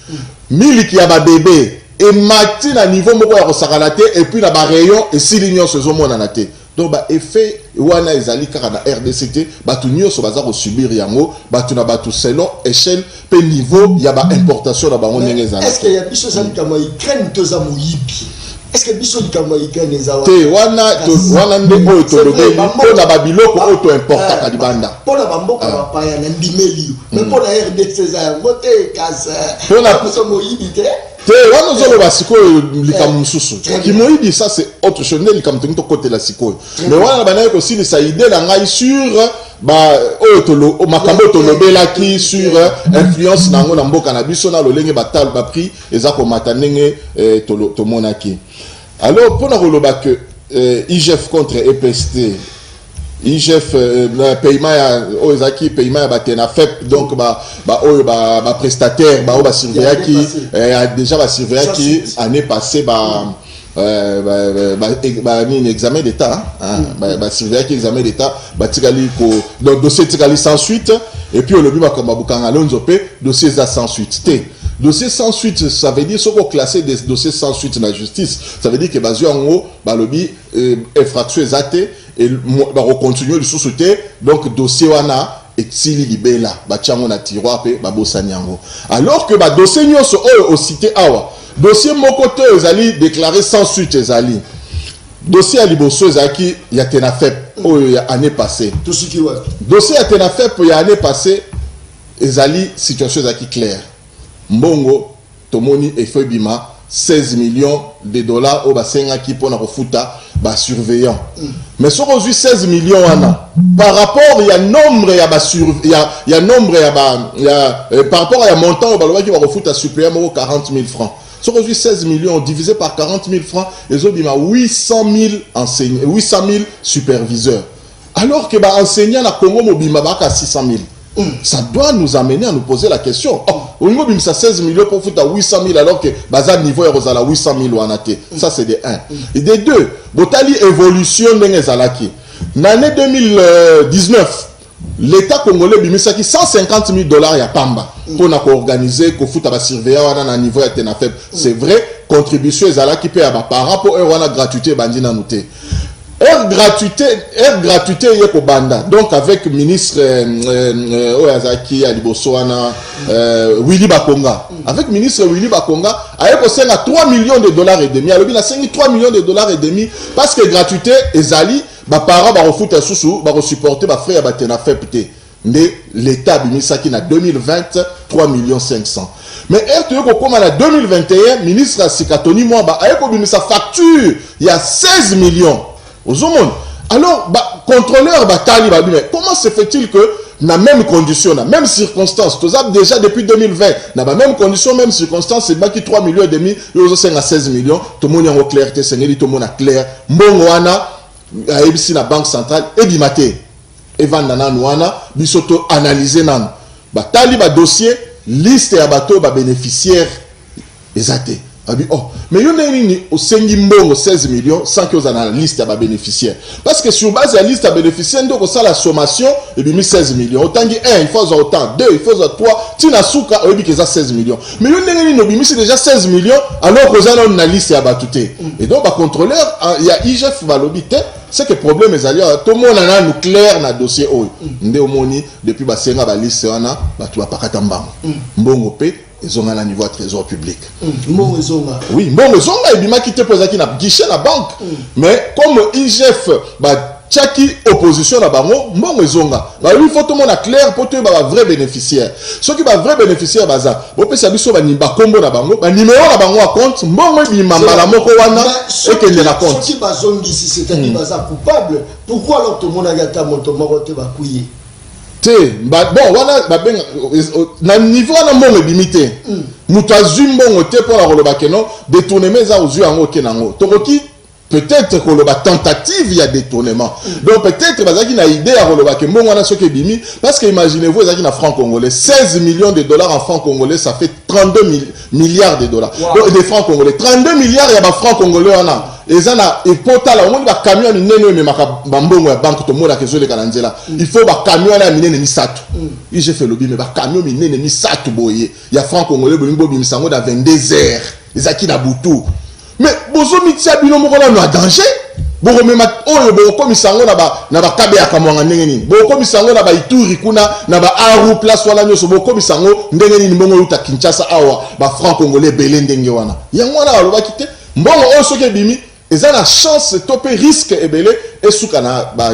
miliki ya ba bébé et mati na niveau moko ya kosakana te et puis na ba rayon et sili nyonso ezomona na te donc ba effet wana ezali kaka na RDCT batu nyonso baza ko subir yango batu na batu selon échelle pe niveau ya ba importation na bango ndenge ezali est-ce que ya biso za kama Ukraine toza moyibi est-ce que biso kama Ukraine ezawa te wana nde oyo tolobe po na ba biloko oyo to importa libanda po na bamboka bapaya na ndimeli mais po na RDC za yango te kasa po na biso moyibi te wana ozoloba sikoyo likambo mosusu kimoyibi ça c'est autre chose nde likambo tongi tokotela sikoyo mais wana banaye kosilisa ide na ngai sur oyo makambo oyo tolobelaki sur influence nango na mboka na biso na lolenge batalo bapris eza komata ndenge tomonaki alors mpona koloba que IGF contre EPST IGF paiement ya ozaki paiement ya batena FEP donc oyo ba prestataire ba ba surveiller déjà ba surveiller qui année passée ni examen d'état ba surveiller qui examen d'état batikali ko donc dossier tikali sans suite et puis le biba comme Bukangalonzo pe dossier za sans suite té dossier sans suite ça veut dire soko classer des dossiers sans suite na justice ça veut dire que bazio en haut balobi infraction exate et ba continuer le sous-souté donc dossier wana etili libela ba tiango na tiroir pe ba bosani yango alors que ba dossier nyonso oyo au cité awa dossier moko to ezali déclaré sans suite ezali dossier à liboso ezaki ya tenafep oyo ya année passée tout ce qui wa dossier ya tenafep ya année passée ezali situation ezaki claire mbongo tomoni efebima 16 millions de dollars au basenga qui pour na refuta ba surveillant mais sur aujourd'hui 16 millions wana par rapport il y a nombre ya ba il y a nombre ya ba par rapport à montant au baloba qui va refuta supplément 40 000 francs sur aujourd'hui 16 millions divisé par 40 000 francs les autres bima 800 000 enseignants 800 000 superviseurs alors que ba enseignant na Congo mobima ba ka 600 000 ça doit nous amener à nous poser la question. Au niveau de 16 millions pour foutre à 800 000 alors que bazar niveau est à 800 000 ou anaté. Ça c'est des 1. Et des 2, botali évolution de Zalaki. L'année 2019, l'État congolais bimisaki 150 000 dollars ya pamba pour organiser ko foutre à surveillant à niveau ya tenafeb. C'est vrai, contribution Zalaki paye par rapport à la gratuité bandina noté. air gratuité yeko banda. Donc avec ministre Oyazaki Alibosoana Willy Bakonga. Avec ministre Willy Bakonga, ayeko senga 3 millions de dollars et demi. Alors il a sengi 3 millions de dollars et demi parce que gratuité ezali ba parents ba refuta susu ba supporter ba frère ba tena fait pété. L'État bimisaki na 2020 3 millions 500. Mais comme en 2021, ministre Sikatoni Mwamba a eu sa facture, il y a 16 millions. Alors, contrôleur, comment se fait-il que, dans la même condition, dans la même circonstance, déjà depuis 2020, dans la même condition, même circonstance, c'est qui 3 millions et demi, il y a 16 millions, tout le monde est en clair, tout le monde est clair, Mbongoana, a ici la Banque centrale, et Bimate, Evan Nana, Bisoto analysé nan. Tali dossier, liste à bateau bénéficiaires exact. Mais il y a au 16 millions sans que vous ayez la liste à bénéficiaires. Parce que sur base de la liste à bénéficiaires, donc ça la sommation et bien 16 millions. Autant dit 1, il faut autant, 2, il faut 3, Tina Souka, il y a 16 millions. Mais il y a déjà 16 millions alors que vous avez une liste à battre. Et donc, le contrôleur, il y a IGF Valobité, c'est que le problème est que tout le monde a un clair dans le dossier. Depuis que vous avez la liste, vous avez pas de ils ont un niveau de trésor public. Oui, bon, ils ont un quitté pour ça guichet la banque. Mais comme IGF, chaque opposition là-bas, bon, ils ont il faut tout le monde clair pour tout le vrai bénéficiaire. Ceux qui sont vrai bénéficiaire, vous pouvez savoir si vous avez un numéro là-bas à compte, bon, ils ont et que les racontent. Ceux qui sont ici, c'est-à-dire coupable, pourquoi alors tout le monde a gâté mon tomarote va couiller? Bon, voilà, na niveau na mon limité. Mutazum bon te pour la relobakeno détourner mes aux yeux en okenango. Tokoki peut-être que la tentative il y a détournement. Donc peut-être bazaki na idée à relobake bon wana soke bimi parce que imaginez-vous ezaki na franc congolais 16 millions de dollars en francs congolais ça fait 32 milliards de dollars. Donc des francs congolais 32 milliards il y a ba francs congolais wana. Ezana et potala on ba camion ni nene me makabambongo ya banque to mola kezo le kananzela il faut ba camion na minene ni satu il j'ai fait lobby mais ba camion minene ni satu boye ya franc congolais bolingo bimisango da 22 heures ezaki na butu mais bozo mitia bino moko na danger boko mema oyo boko misango na ba kabe ya kamwanga ndenge nini boko misango na ba ituri kuna na ba aru place wana nyoso boko misango ndenge nini mbongo uta Kinshasa awa ba franc congolais belé ndenge wana yango wana aloba kite mbongo oyo soke bimi ils ont la chance de topper risque et belé et sous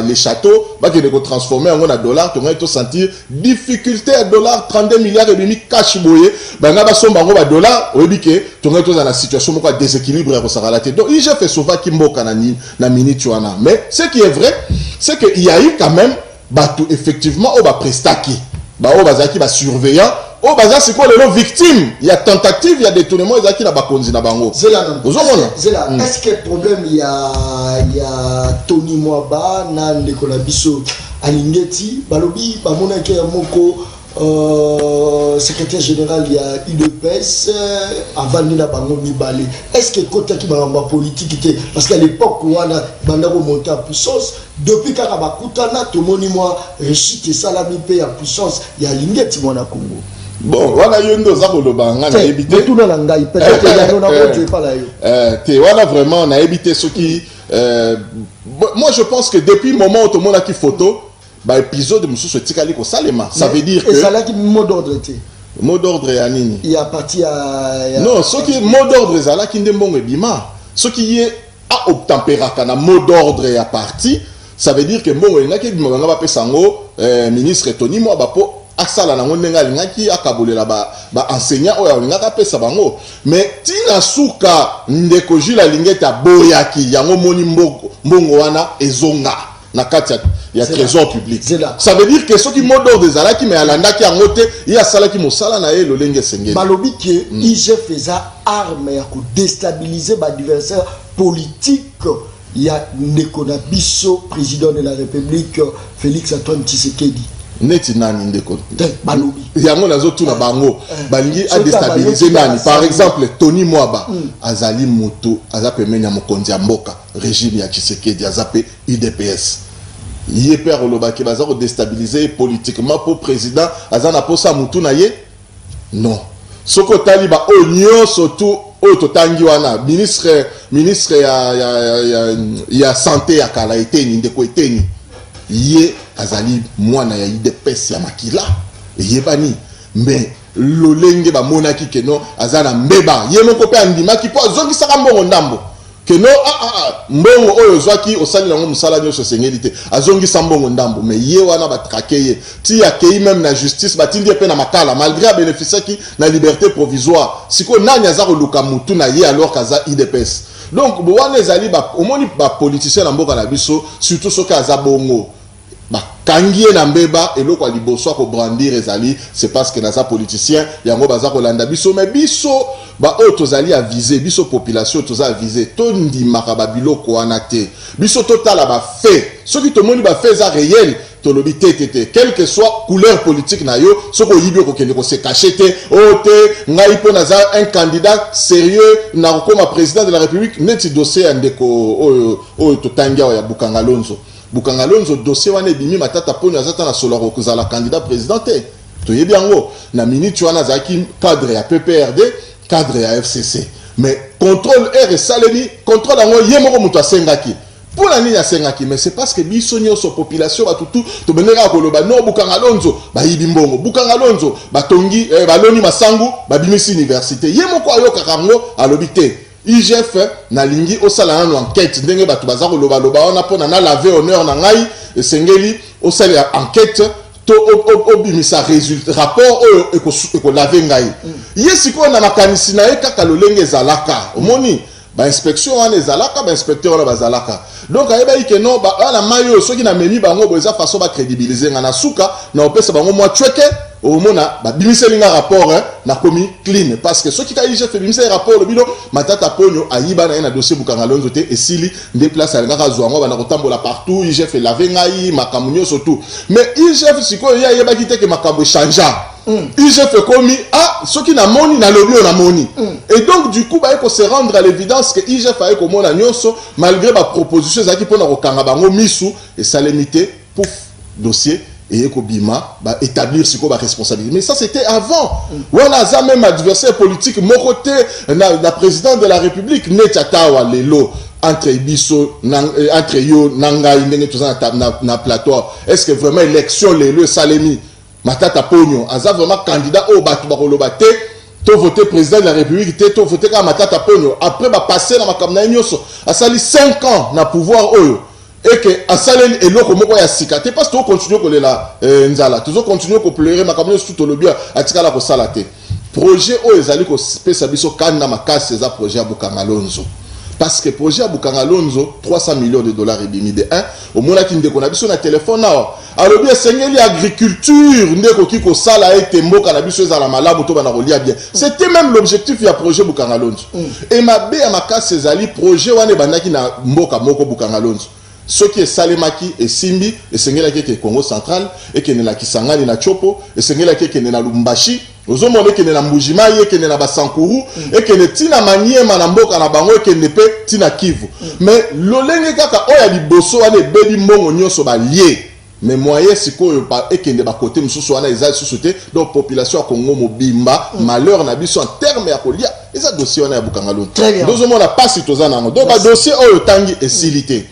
les châteaux qui ne transformer en dollar tu vas sentir difficulté à dollar 32 milliards et demi cash boyé ben là somme en dollar au que tu vas dans la situation de déséquilibre pour ça relater donc il j'ai fait souvent qui mboka na minute mais ce qui est vrai c'est que il y a eu quand même effectivement au prestaki au bazaki surveillant au bazar c'est quoi les victimes il y a tentative il y a détournement ils qui na bakonzi na bango c'est là est-ce que le problème il y a Tony Mwamba na ndeko biso alingeti balobi bamona ke moko secrétaire général il y a UDPS avant na bango mibale est-ce que côté qui ba politique était parce qu'à l'époque où on a banda remonter en puissance depuis Karabakutana tout moni moi réussite ça la mi paix en puissance il y a lingeti mona Congo. Bon, voilà, il y a une autre on a évité. Tout le monde voilà, vraiment, on a évité ce qui. Moi, je pense que depuis le moment où tout le monde a qui photo, l'épisode de M. Tikali Salema, ça veut dire que. Et ça là qui mot d'ordre était. Mot d'ordre est à Nini. Il y a parti à. Non, ce qui est mot d'ordre, c'est là qui est bon et bima. Ce qui est à obtempéra, quand un mot d'ordre est à parti, ça veut dire que bon, il y a qui ministre Tony Mwamba asala na ngondenga lingaki akabolela ba enseignant oyo lingaka pesa bango mais tina suka ndeko jila lingeta boyaki yango moni mbongo wana ezonga na kati ya trésor public ça veut dire que ceux qui modor des alaki mais alandaki yango te ya sala ki mosala na ye lolenge sengeli balobi ke IG faisait arme ya ko déstabiliser ba adversaire politique ya ndeko na biso président de la République Félix Antoine Tshisekedi neti nani ndeko balobi yango nazo tuna bango balingi a déstabiliser nani par exemple Tony Mwamba azali moto azape menya mokonzi ya mboka régime ya Tshisekedi azape UDPS yé père olobaki bazako déstabiliser politiquement pour président azana posa mutu na ye non soko taliba onyo surtout ototangi wana ministre ya santé ya kala eteni ndeko eteni ye azali mwana ya IDPS ya makila yebani mais lolenge ba monaki keno azana mbeba ye moko pe andimaki po azongisaka mbongo ndambo keno mbongo oyo zwaki osali nango musala nyonso sengeli te azongisa mbongo ndambo mais ye wana batrake ye ti akei même na justice batindi pe na makala malgré bénéficiaki na liberté provisoire siko nani aza koluka mutu na ye alors kaza IDPS donc bo wana ezali ba omoni ba politicien na mboka na biso surtout soki aza bongo kangie na mbeba eloko liboso ko brandir ezali c'est parce que naza politicien yango baza ko landa biso mais biso ba otozali a viser biso population toza a viser tondi makaba biloko wana te biso totala ba fait soki to moni ba fait za réel to lobi tete quelle que soit couleur politique na yo soko yibi ko kende ko se cacher te ote ngai po naza un candidat sérieux na comme président de la République neti dossier andeko o to tanga ya Bukanga Lonzo Bukanga Lonzo dossier wana bimi matata poni azata na solaro kozala candidat président te to yebi yango na minute wana zaki cadre ya PPRD cadre ya FCC mais contrôle R salemi contrôle yango yemoko muto asengaki pour la nini asengaki mais c'est parce que biso nyoso population batutu to beneka koloba no Bukanga Lonzo ba yibi mbongo Bukanga Lonzo batongi baloni masangu babimisi université yemoko ayoka kango alobi te IGF na lingi osala na enquête ndenge batu baza ko loba wana pona na laver honneur na ngai esengeli osala enquête to obimisa résultat rapport eko laver ngai yesiko na makanisi na ye kaka lolenge zalaka omoni ba inspection wana ezalaka ba inspecteur wana bazalaka donc ayeba ike no ba ala mayo soki na memi bango boza façon ba crédibiliser ngana suka na opesa bango mwa chweke omona ba bimiseli nga rapport na komi clean parce que soki ka IGF fait bimiseli rapport le bino matata ponyo ayiba na dossier Bukanga Lonzo te esili nde place alanga ka zwango bana kotambola partout IGF laver ngai makamunyo surtout mais IGF siko ya yeba kite ke makambo changea IGF komi soki na moni na lobi na moni et donc du coup ba eko se rendre à l'évidence que IGF a eko mona nyonso malgré ba proposition zaki pona ko kanga bango misu et salemité pouf dossier et eko bima ba établir siko ba responsabilité mais ça c'était avant voilà za même adversaire politique mon côté la président de la République netatawa lelo entre biso entre yo nanga ndenge toza na plateau est-ce que vraiment élection lelo salemi matata ponyo aza vraiment candidat au batu bakoloba te to voter président de la République te to voter ka matata ponyo après ba passer na makamna nyoso asali 5 ans na pouvoir oyo et que asali eloko moko ya sikate parce que to continue ko lela nzala to continue ko pleurer makamna tout to lobia atikala ko sala te projet oyo ezali ko pesa biso kanda makasi za projet ya Bukanga Lonzo parce que projet ya Bukanga Lonzo 300 millions de dollars et demi de 1 au mona ki ndeko na biso na téléphone na alobi esengeli agriculture ndeko ki ko sala ete mboka na biso ezala malamu to bana kolia bien c'était même l'objectif ya projet Bukanga Lonzo et mabe ya makasi ezali projet wana bandaki na mboka moko Bukanga Lonzo ce qui est salemaki et simbi esengeli ke Congo central et ke na Kisangani na Chopo esengeli ke na Lubumbashi ozomone ke na Mbujima ye ke na Basankuru et ke tina maniema na mboka na bango ke ne pe tina Kivu mais lolenge kaka oya liboso wana bebi mbongo nyonso ba lié mais moyen sikoyo pa ekende ba côté mususu wana eza susute donc population ya Congo mobimba malheur na biso en terme ya kolia eza dossier wana ya Bukanga Lonzo dozomona pasi toza nango donc ba dossier oyo tangi esilité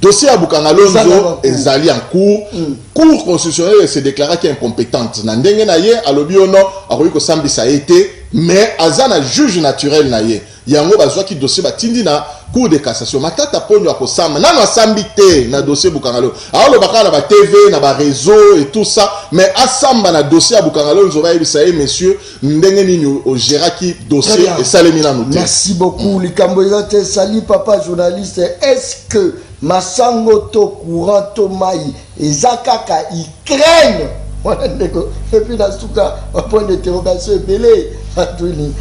dossier à Bukanga Lonzo ezali en cours cour constitutionnelle se déclara qui est incompétente na ndenge na ye alobi ono akoki ko sambisa été mais azana juge naturel na ye yango bazwa ki dossier batindi na cour de cassation matata ponyo akosamba nano asambi te na dossier Bukanga Lonzo alors bakala na ba TV na ba réseau et tout ça mais asamba na dossier à Bukanga Lonzo ba yebisa ye monsieur ndenge nini o géraki dossier et salemina nous. Merci beaucoup likambo ezate sali papa journaliste est-ce que masango to courant to mai ezakaka Ukraine et puis dans tout cas un point d'interrogation belé Anthony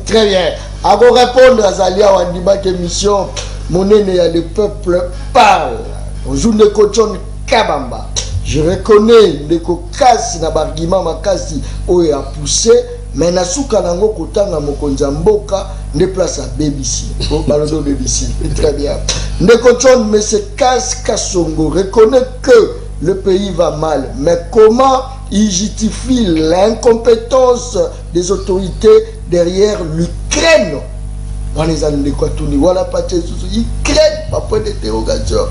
très bien à vous répondre à Zalia Wandima émission monene ya le peuple parle bonjour de Kochon Kabamba je reconnais le kokasi na bargima makasi oyo a poussé mais na suka nango kotanga mokonza mboka ne place à BBC balodo BBC très bien ne Kochon mais c'est Kasongo reconnaît que le pays va mal mais comment il justifie l'incompétence des autorités derrière l'Ukraine. Dans les années de Kwatouni, voilà, pas de Ukraine, pas point d'interrogation.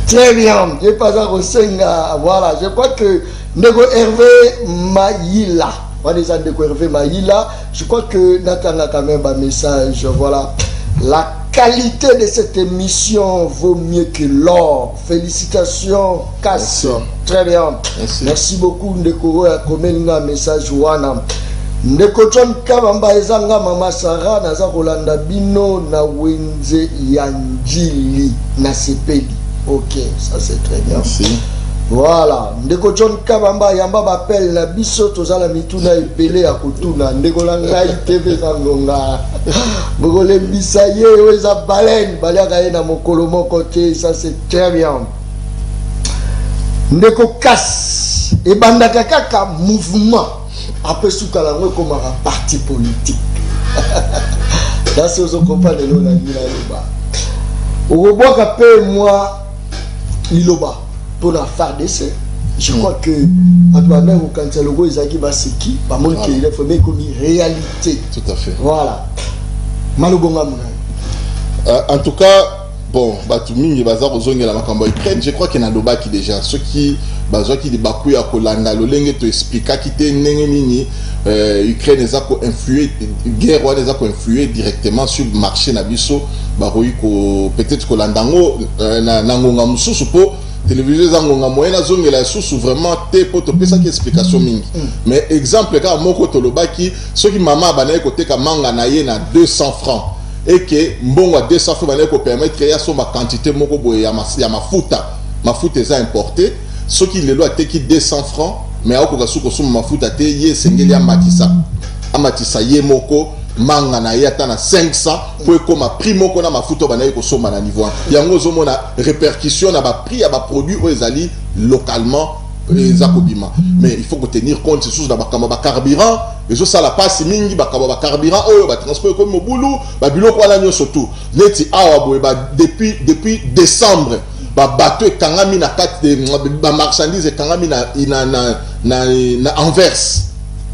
Très bien, je pas à Rosenga, voilà, je crois que Nego Hervé Maïla, dans les années de Hervé Maïla, je crois que Nathan a quand même un message, voilà. La qualité de cette émission vaut mieux que l'or. Félicitations, Cass. Très bien. Merci beaucoup, Ndeko. Comme un message, Wana. Ndeko John Kabamba ezanga Mama Sarah naza kolanda bino na wenze yanjili na sepeli. Ok, ça c'est très bien. Merci. Voilà, Ndeko John Kabamba yamba bapel na biso tozala mituna epele ya kutuna ndeko la ngai TV zangonga. Bogole bisaye weza baleine baliaka ye na mokolo moko te, ça c'est très bien. Ndeko Cass ebandaka kaka mouvement après soukala ngwe comme un parti politique. Là c'est aux compagnons de l'eau la loba. Au revoir après moi iloba pour la faire d'essai. Je crois que à toi même au Kantelogo Isaki Baseki, bah mon qui il est formé comme une réalité. Tout à fait. Voilà. Malobonga mona. En tout cas, bon, Batumingi bazar ozongi la makambo Ukraine, je crois qu'il y a Naloba qui déjà ceux qui bazwa qui baku ya kolanda lolenge to expliquer qui te ndenge nini Ukraine eza ko influer guerre wana eza ko influer directement sur le marché na biso baroyi ko peut-être ko landango na ngonga mususu po télévision za ngonga moyena zongela susu vraiment te po to pesa ki explication mingi mais exemple ka moko to lobaki ceux qui mama banaye ko teka manga na ye na 200 francs et que mbongo à 200 francs banaye ko permettre ya so ma quantité moko boye ya mafuta eza importé ceux qui le doit teki 200 francs mais au koka suko suma mafuta te ye sengeli amatisa ye moko manga na yata na 500 pour comme prix moko na mafuta banaye ko soma na niveau yango zomo na répercussion na ba prix ya ba produit o ezali localement ezakobima mais il faut tenir compte sous na bakamba ba carburant ezo sala passe mingi bakamba ba carburant oyo ba transport comme mobulu ba biloko ala nyo surtout neti awa boye ba depuis décembre ba bateau ekangami na kati ba marchandise ekangami na Anvers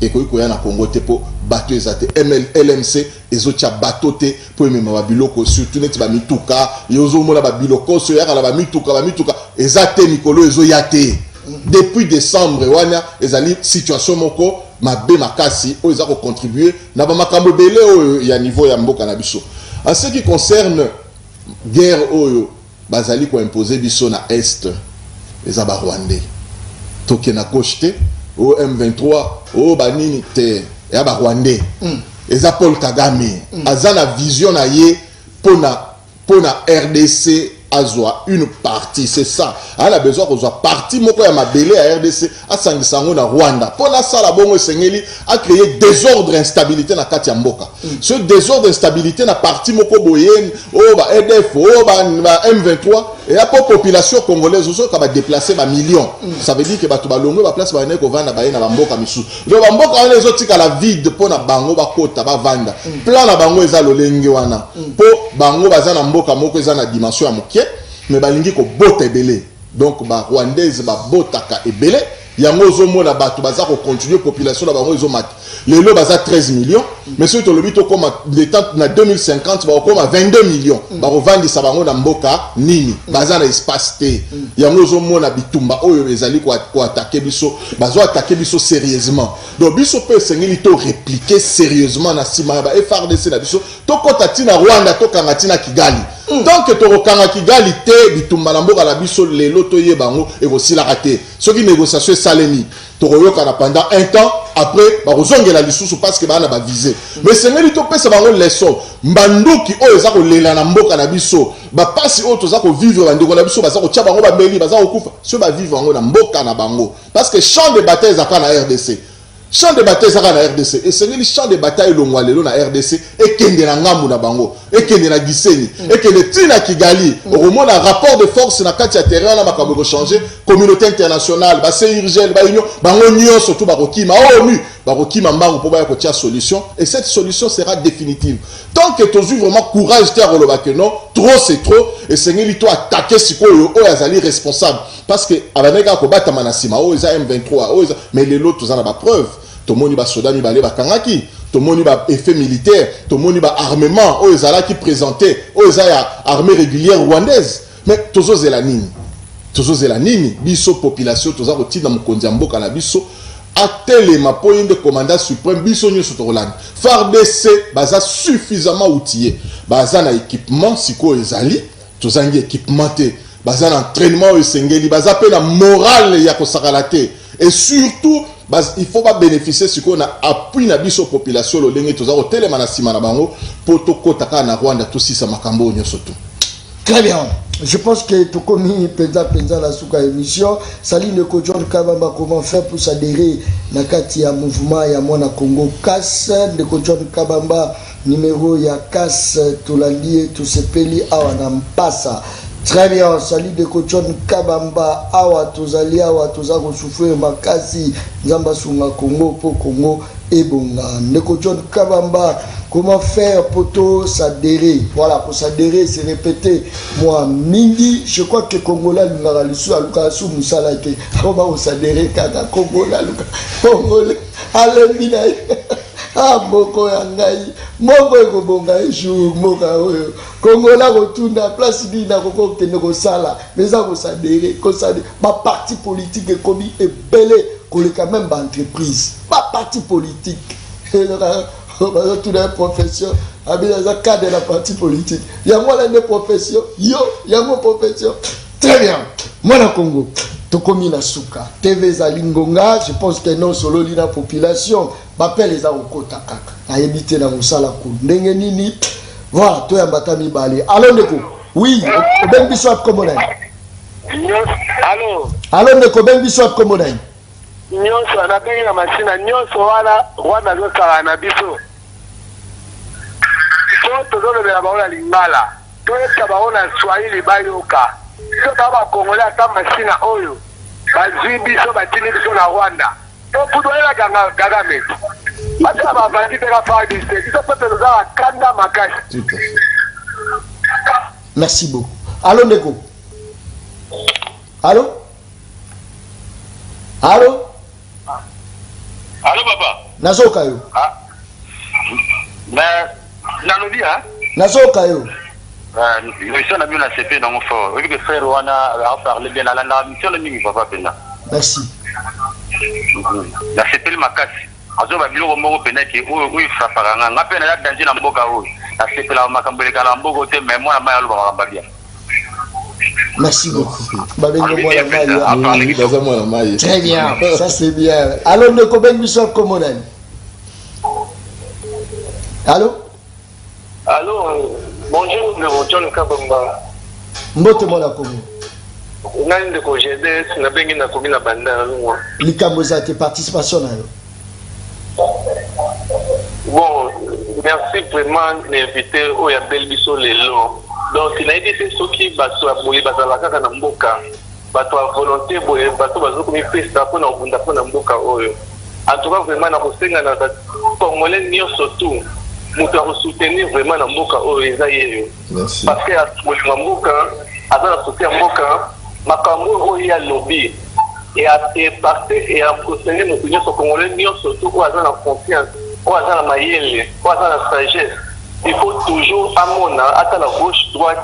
ekoki ya na Congo te po bateau ezate LMC ezotia bateau te po mema ba biloko surtout neti ba mituka yozo mona ba biloko so yaka la ba mituka ezate mikolo ezo yate depuis décembre wana ezali situation moko mabe makasi o ezako contribuer na ba makambo belé o ya niveau ya mboka na biso. En ce qui concerne guerre oyo bazali ko imposer biso na est ezaba Rwandais toke na gauche te o M23 o banini te ya ba Rwandais eza Paul Kagame azana vision na ye pona RDC azwa une partie, c'est ça. Elle a besoin qu'on soit parti moko ya mabele à RDC à sangisango na Rwanda. Pour la sala bongo sengeli a créé désordre instabilité na kati ya mboka. Ce désordre instabilité na parti moko boyen o ba EDF o ba M23 et a population congolaise aussi qui va déplacer ba millions. Ça veut dire que ba to ba longo ba place ba ne ko vanda ba na ba mboka misu. Le ba mboka wana ezotika la vide pour na bango ba kota ba vanda. Plan na bango eza lolenge wana. Po bango baza na mboka moko eza na dimension ya mokie. Mais balingi ko bota ebele donc ba rwandaise ba botaka ebele yango zomona bato baza ko continuer population na bango ezomata lelo baza 13 millions mais surtout le bito comme l'état na 2050 ba comme 22 millions ba revendisa bango na mboka nini baza na espace te yango zomona bitumba oyo ezali ko attaquer biso bazo attaquer biso sérieusement donc biso peut sengeli to répliquer sérieusement na sima ba FRDC na biso to kota tina Rwanda to kanga tina Kigali. Donc tokokanga Kigali te bitumba na mboka la biso lelo to yebango et voici la raté ce qui négociation salemi tokoyoka na pendant un temps après ba kozongela lisusu parce que bana ba viser mais c'est ngeli to pesa bango leçon mbanduki oyo za ko lela na mboka na biso ba pasi oyo to za ko vivre bandeko na biso baza ko tia bango ba meli baza ko kufa so ba vivre bango na mboka na bango parce que champ de bataille za kana RDC. Champ de bataille ça na RDC et c'est le champ de bataille longwa lelo na RDC et kende na ngambu na bango et kende na Gisenyi et kende tina Kigali au moment un rapport de force na kati ya terrain na makambo changer communauté internationale ba CIRGL ba union bango nyo surtout ba kokima ONU baroki mambaru pour ba kotia solution et cette solution sera définitive. Tant que tu as vraiment courage de relobake non, trop c'est trop et sengeli to attaquer sikoyo o yazali responsable parce que abaneka ko bata manasima o eza M23 o mais les autres en a pas preuve. Tomoni ba soda mi balé ba kangaki, tomoni ba effet militaire, tomoni ba armement o ezala qui présenté o ezaya armée régulière rwandaise. Mais tozo zelanini. Tozo zelanini biso population toza roti na mokonzi mboka na biso atelema po yende commandant suprême biso nyo sotorolande. FARDC baza suffisamment outillé. Baza na équipement siko ezali, tozangi équipementé. Baza na entraînement esengeli, baza pe na morale ya kosakalate. Et surtout il faut pas bénéficier si on a appui na biso population lo lenge toza hôtel manasima na bango poto kotaka na Rwanda tout si ça makambo nyosoto. Très bien. Je pense que tout comme penza la souka émission Sali le John Kabamba comment faire pour s'adhérer na kati ya mouvement ya mwana Congo CAS de John Kabamba numéro ya CAS tolandi tout sepeli awa na mpasa. Très bien, salut de Kochon Kabamba, awa tozali awa tozako souffrir makasi nzamba sunga Congo pour Congo et bonga. De Kochon Kabamba, comment faire pour s'adhérer? Voilà, pour s'adhérer, c'est répéter. Moi, mingi, je crois que Congola l'ungara lisu aluka sou musala ke. Comment s'adhérer kaka Congola luka. Congola, ale mina. Ah, moko yangai, moko eko bonga jour, moka oyo. Congola rotunda place di na koko kende ko sala, mais ça ko s'adhérer, ko s'adhérer. Ma parti politique est commis et belé, koleka même ba entreprise. Ma parti politique. Toute la profession, dans cadre de la partie politique. Il y a moi la profession, yo, il y a mon profession. Très bien. Moi la Congo, Tokomi na Souka, TV Zalingonga, je pense que non solo la population, m'appelle les Aokota Kaka, à éviter la Moussala Kou. Ndengenini, voilà, toi Mbatami Bali. Allô Neko, oui, Ben Bissot Komodai. Allô. Allô Neko, Ben Bissot Komodai. Nyonso anabengi na machine nyonso wana zosala na biso so tozolobela bango na lingala toyebisa bango na swahili bayoka so baba bakongole ata machine oyo bazwi biso batindi biso na Rwanda topudoyela gagameti batala bavandi mpe kafardise biso mpe mpe tozala kanda makasi. Merci beaucoup. Allô Neko. Allô. Allô. Allô papa. Nazoka yo. Ah. Mais nalobi hein. Nazoka yo. Mission na bien na CP dans mon fort. Oui que frère wana a parlé bien la mission le mingi papa pena. Merci. La CP le makasi. Azo ba biloko moko pena ki o frappara nga pena ya danger na mboka o. La CP la makambele kala mboko te mais moi na maya lo ba ba bien. Merci beaucoup. Très bien, ça c'est bien. Allô, Neko Ben Bissot Komodai. Allô? Allô, bonjour, le John Kabamba. Mbote Mona Congo. Nani de GDS, na bengi na komi na banda lungwa. Likambo za te participation na yo. Bon, merci vraiment d'inviter au Yabel Biso Lelo. Donc, il a dit que ceux qui bateau à bouiller, bateau à la caca n'amboka, bateau à volonté, bateau à zouk, mais fait ça pour n'abunda pour n'amboka. En tout cas, vraiment, na kosenga na Congolais nion surtout, nous devons soutenir vraiment n'amboka oyo. Parce que à n'amboka, à la société n'amboka, makambo oyo ya lobby et à partir et à soutenir nous tenir sur Congolais nion surtout où à la confiance, où à la maïelle, où à la sagesse. Il faut toujours amona à la gauche droite.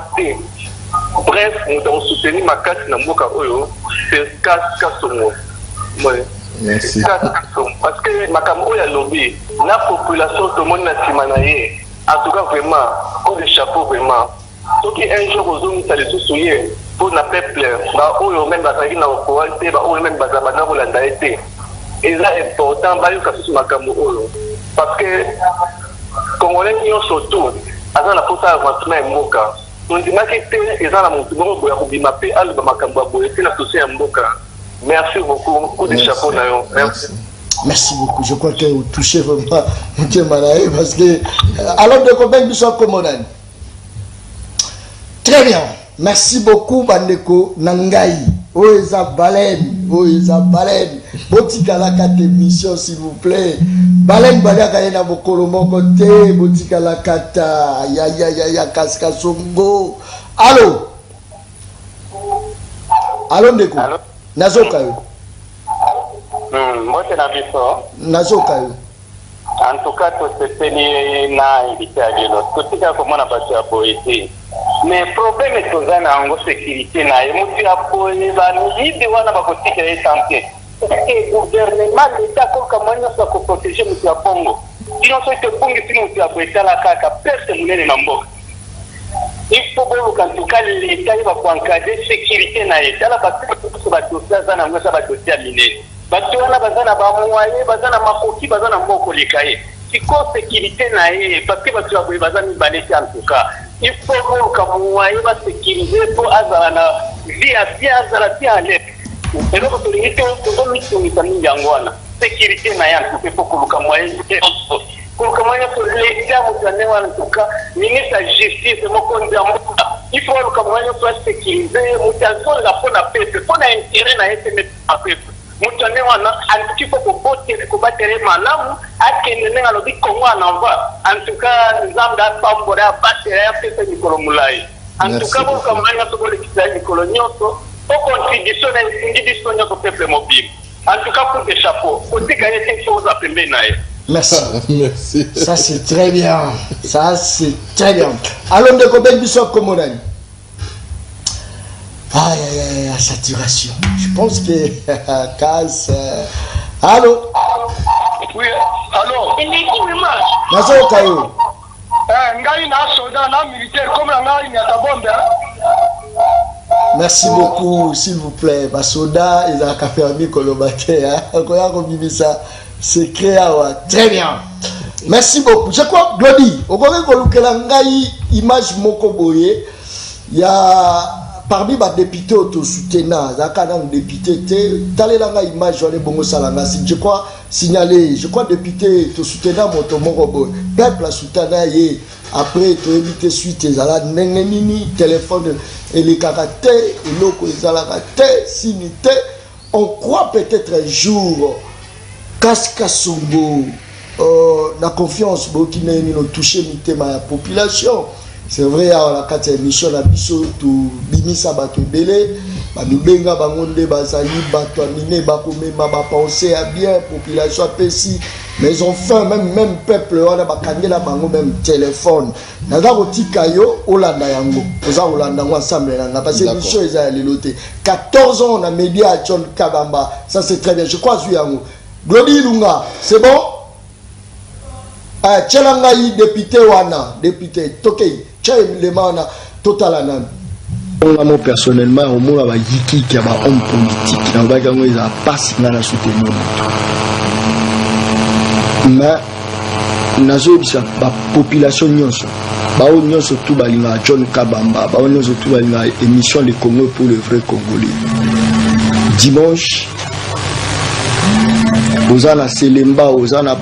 Bref, nous devons soutenir ma casse dans Mboka Oyo. C'est Kassomo. Merci. Parce que ma Kambo ya lobby, la population tout le monde n'a simanaye. En tout cas vraiment, on des chapeaux vraiment. Ceux qui un jour aux hommes ça les soucier pour na peuple, bah Oyo même basaki na okoante, bah Oyo même bazabana pour la daité. Et là important, bah yo kasu ma Kambo Oyo. Parce que Congolais surtout, à la poste avancement et Mboka. On dit que les gens ont montré que ils m'appellent Alba Makamba, c'est la société Mboka. Merci beaucoup, coup de chapeau. Merci. Merci beaucoup. Je crois que vous touchez vraiment M. Manaï parce que alors de combien de soit Komodai. Très bien. Merci beaucoup Bandeko Nangai. Oeza Balen, oyo eza baleine botikala kata émission s'il vous plaît baleine baliaka ye na mokolo moko te botikala kata ya kasika songo allo allo ndeko nazoka yo mbote na biso nazoka yo en tout cas tosepeli na invité ya lelo totika komona bato ya boye te mais problème toza na yango sécurité na ye motu ya boye bamiyibi wana bakotika ye tante eke gouvernement l'état koka mwa nyonso akoprotege motu ya bongo bino so tobongisi motu ya boye tala kaka perte monene na mboka il faut boluka en tout cas l'état ye bakoencadre sécurité na ye tala baso badosie aza na nyonso badosie ya minene bato wana baza na bamoye baza na makoki baza na mboko leka ye siko sécurité na ye parce que bato ya boye baza mibale te en tout cas il faut boluka moye basécurize mpo azala na vie ya bien azala bien à l'aise eloko tolingi te tozomitungisa mingi yango wana sécurité na ye antuka ifo koluka moye koluka moye nyonso leta moto ya ndenge wana antuka ministre ya justice mokonzi ya mboka il faut koluka moye nyonso asécurize moto azolela mpo na pepe mpo na intérêt na ye te mete na pepe moto ndenge wana antuki fo kobatele malamu akende ndenge alobi kongo anava antuka nzambe apambola abatela apesa mikolo molai antuka boluka moye nyonso kolekisa mikolo nyonso po contribution na esingi biso nyonso peuple mobile antuka pour de chapeau kotika ye te fo oza pembeni na ye. Merci. Merci. Ça c'est très bien. Ça c'est très bien. Allons de Koben Bissot Komodani. Aïe, saturation. Je pense que casse. Allô? Oui, allô? Nazo Kayo. Ngai na soldat na militaire comme ngai ni atabombe. Merci beaucoup, s'il vous plaît. Basoda, ils ont permis Kolobate. Ça. C'est créé. Très bien. Merci beaucoup. Je crois, Glody, au Congrès Kolukelangai, image Mokoboye, il y a parmi les députés auto-soutenants, il y a des députés, talelanga image, j'en ai bon salanga. Je crois, signaler, je crois, député auto-soutenant, Motomorobo, peuple soutenant, après, tu évites suite, ils ont nengenini, téléphone, et les caractères, et l'autre, ils ont la caractère, sinité. On croit peut-être un jour, Kaskasongo, la confiance, qui n'a touché la population. C'est vrai, la carte émission, la biso, tout, bimisa, bato, belé, nous benga, bangonde, bazali, bato, amine, bakome, ma pensée à bien, population, pessi. Mais enfin, même peuple, on a bakangé la bango, même téléphone. Naga roti kayo, Olanda yango. Oza Olanda ensemble, parce que l'émission est à l'éloté. 14 ans, on a médié à John Kabamba. Ça, c'est très bien. Je crois que yango. Glody Lunga, c'est bon? Tchelangaï, député Wana, député Tokei, Tchelemana, Totalana. Moi, personnellement, au moins, il y a Yiki qui a un homme politique. Il a pas signé la soutenir. Mais, la population, surtout John Kabamba, surtout l'émission de Congo pour le vrai Congolais. Dimanche, Ozana Selemba, Ozana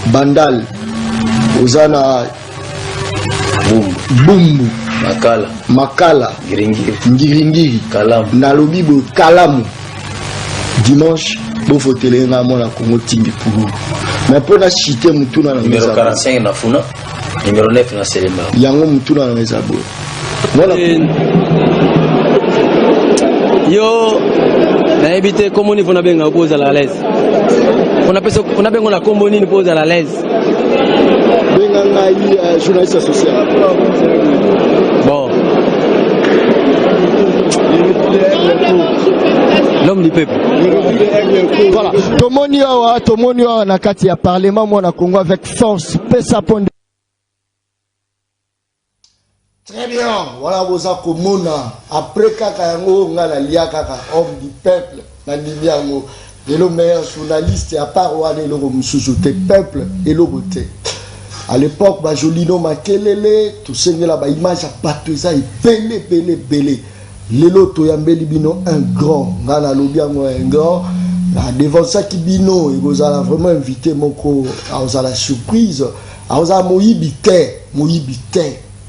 Bandal, Ozana Bumbu, Makala, Ngiringiri, Nalobibo, Kalamu. Dimanche, il faut télé na mona Congo Timbi pour. Mais pour la cité Mutuna na numéro 45 na Funa, numéro 9 na Selemba. Yango Mutuna na Mezabo. Voilà. Yo, na éviter comment on a bien opposé à la l'aise. On a bien la combo ni pose à la l'aise. Journaliste associé. Bon. L'homme du peuple. Voilà. Tomonio na kati ya parlement moi na Congo avec force. Pesa ponde. Très bien. Voilà vos akomona. Après kaka yango ngala lia kaka homme du peuple na nimiango. Et le meilleur journaliste à part Wane le Moussouté peuple et le beauté. À l'époque, Jolino Makelele, tout ce qui est là, image à battre ça, belé. Lelo Toyambeli Bino, un grand, Nana Lobiango, un grand. Devant ça, qui Bino, il vous a vraiment invité Moko à la surprise. À Moïbite,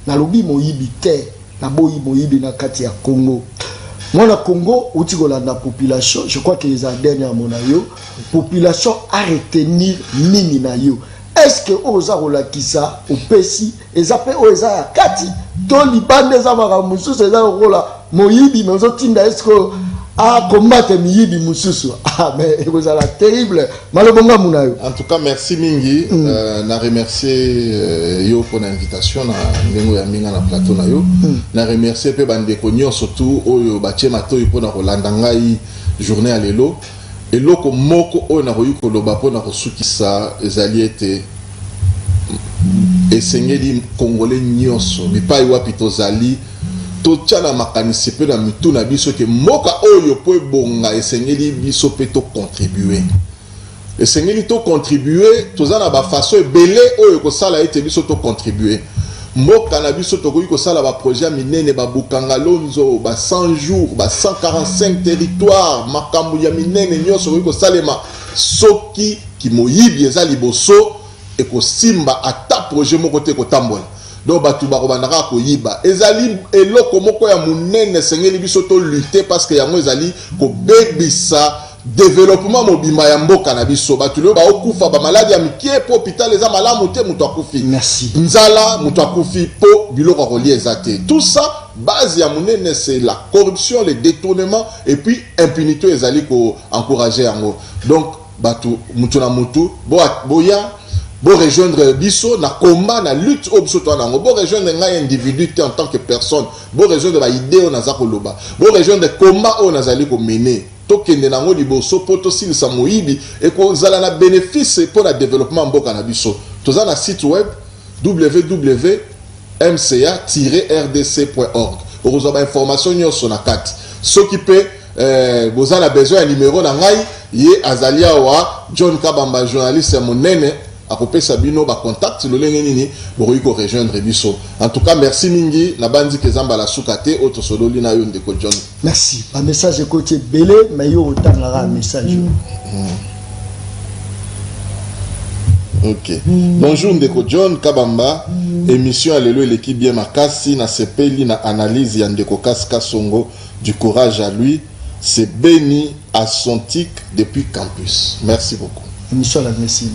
Nalobi Moïbite, Naboyi Moïbi na Katia Congo. Moi, na Congo, où tu la population, je crois que les derniers monayo, population a retenu nini na yo. Est-ce que oza rola kisa au pesi ezape oza kati to libande za maramusu seza rola moyibi mais otinda est-ce que a combattre miyibi mususu ah mais oza la terrible malobonga munayo. En tout cas merci mingi na remercier yo pour l'invitation na ndengo ya minga na plateau na yo na remercier pe bande konyo surtout oyo batie matoyi pour na rolanda ngai journée à lelo. Et loko moko o na royu koloba po na kosukisa ezali ete esengeli congolais nyonso bipai wapi tozali totiana makanisi pe na mitu na biso ke moka oyo po ebonga esengeli biso pe to contribuer esengeli to contribuer tozana ba façon ebele oyo kosala ete biso to contribuer mboka na biso tokoki kosala ba projet minene ba bukanga lonzo ba 100 jours ba 145 territoires makambo ya minene nyonso koki kosalema soki ki moyibi eza liboso e kosimba ata projet moko te kotambola donc batu ba kobandaka koyiba ezali eloko moko ya munene sengeli biso to lutter parce que yango ezali ko bebisa développement mobimba ya mboka na biso batu leo ba okufa ba maladie ya mikie po hôpital eza malamu te mutu akufi merci nzala mutu akufi po biloko kolia ezate tout ça base ya munene c'est la corruption le détournement et puis impunité ezali ko encourager yango donc batu mutu na mutu boya bo rejoindre biso na combat na lutte au biso to nango bo rejoindre ngai individu en tant que personne bo rejoindre ba idée on aza koloba bo rejoindre combat on azali ko mener tokende nango liboso po to silisa moyibi et ko zala na bénéfice pour le développement mboka na biso toza na site web www.mca-rdc.org okozwa ba information nyonso na kati soki pe boza na besoin ya numéro na ngai ye azalia wa John Kabamba journaliste monene akopesa bino ba contact lolenge nini bokoki ko rejoindre biso. En tout cas merci mingi na bandi kezamba la sukate auto sololi na yo ndeko John. Merci. Ba message côté belé mais yo otangara message. OK. Bonjour ndeko John Kabamba. Émission alelo l'équipe bien makasi na sepeli na analyse ya ndeko Kaska Songo du courage à lui. C'est béni à son tic depuis campus. Merci beaucoup. Émission la merci.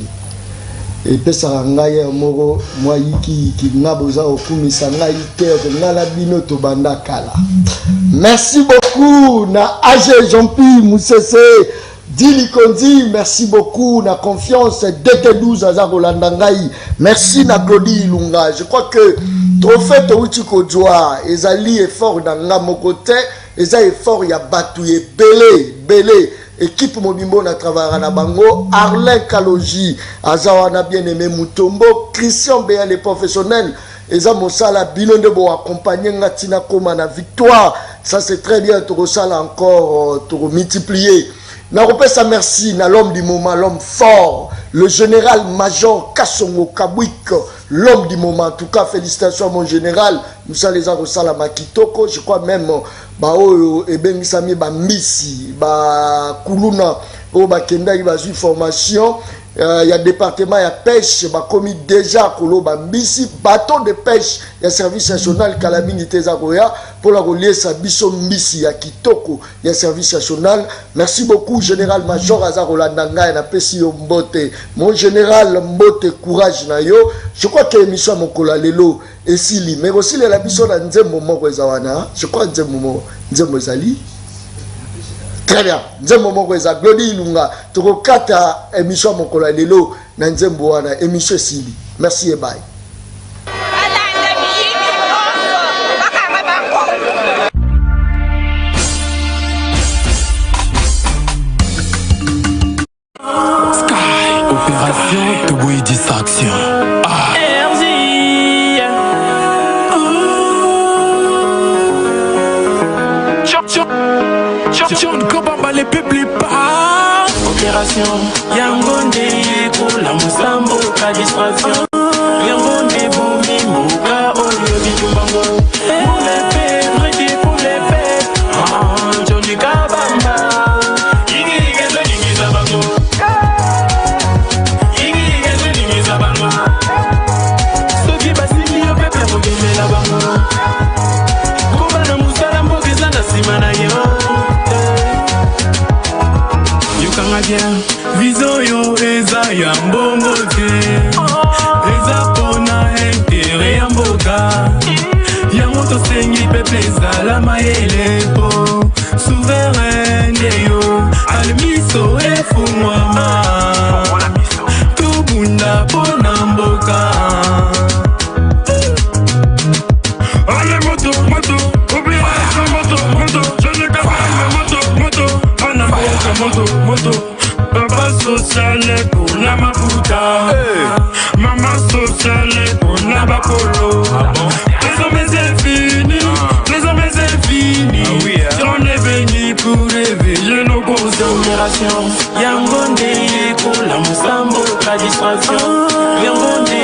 Et puis ça ngai moro moi qui naboza okumisa ngai terre ngala bino to banda kala. Merci beaucoup na AG Jean-Pierre Moussese Dili Kondi, merci beaucoup na confiance DT12 Aza Rolanda ngai. Merci na Claudie Lunga. Je crois que trophée to utiko joa ezali effort na ngamoko te, eza effort ya batuye belé équipe mobimbo na travaillera na bango Arlin Kaloji azawana bien aimé Mutombo Christian Béa les professionnels eza mosala bilonde bo accompagner ngatina koma na victoire ça c'est très bien to sala encore to multiplier na repesa merci na l'homme du moment l'homme fort le général major Kasongo Kabwik l'homme du moment en tout cas félicitations mon général nous allons les arrosala makitoko je crois même ba oyo ebengisami ba misi ba kuluna o ba kenda ba su formation il y a département ya pêche ba commis déjà kolo ba misi bateau de pêche ya service national Kalabini Tezakoya pour la relier sa biso misi ya kitoko ya service national. Merci beaucoup général major Azarolanda ngai na pesi yo mbote mon général mbote courage na yo. Je crois que émission mokola lelo esili mais aussi la biso na nzembo moko ezawana je crois nzembo ezali très bien nzembo moko eza Glody Lunga tokokata émission mokola lelo na nzembo wana émission esili merci et bye. Opération Toboy Distraction. John Kabamba les peuples pas. Opération Yangonde pour la Moussambo ka distraction. Yangonde boumi mouka oyo bitumbango. Pour les pères, ready pour les pères. John Kabamba. Soki basili yo pepe mokemela bango. Kuba na musala mboka eza na nsima na yo. tolingi peuple ezala mayele po souverain de yo almiso efungwama tobunda pona mboka. Allez moto, moto, oubliez ça moto, moto, je ne casse pas moto, moto, moto, papa sociale pour la mafuta, maman sociale pour la bacolo. Les hommes c'est fini, les hommes c'est fini. On est venu pour réveiller nos grosses générations. Yangonde pour la moussambo, la distraction. Yangonde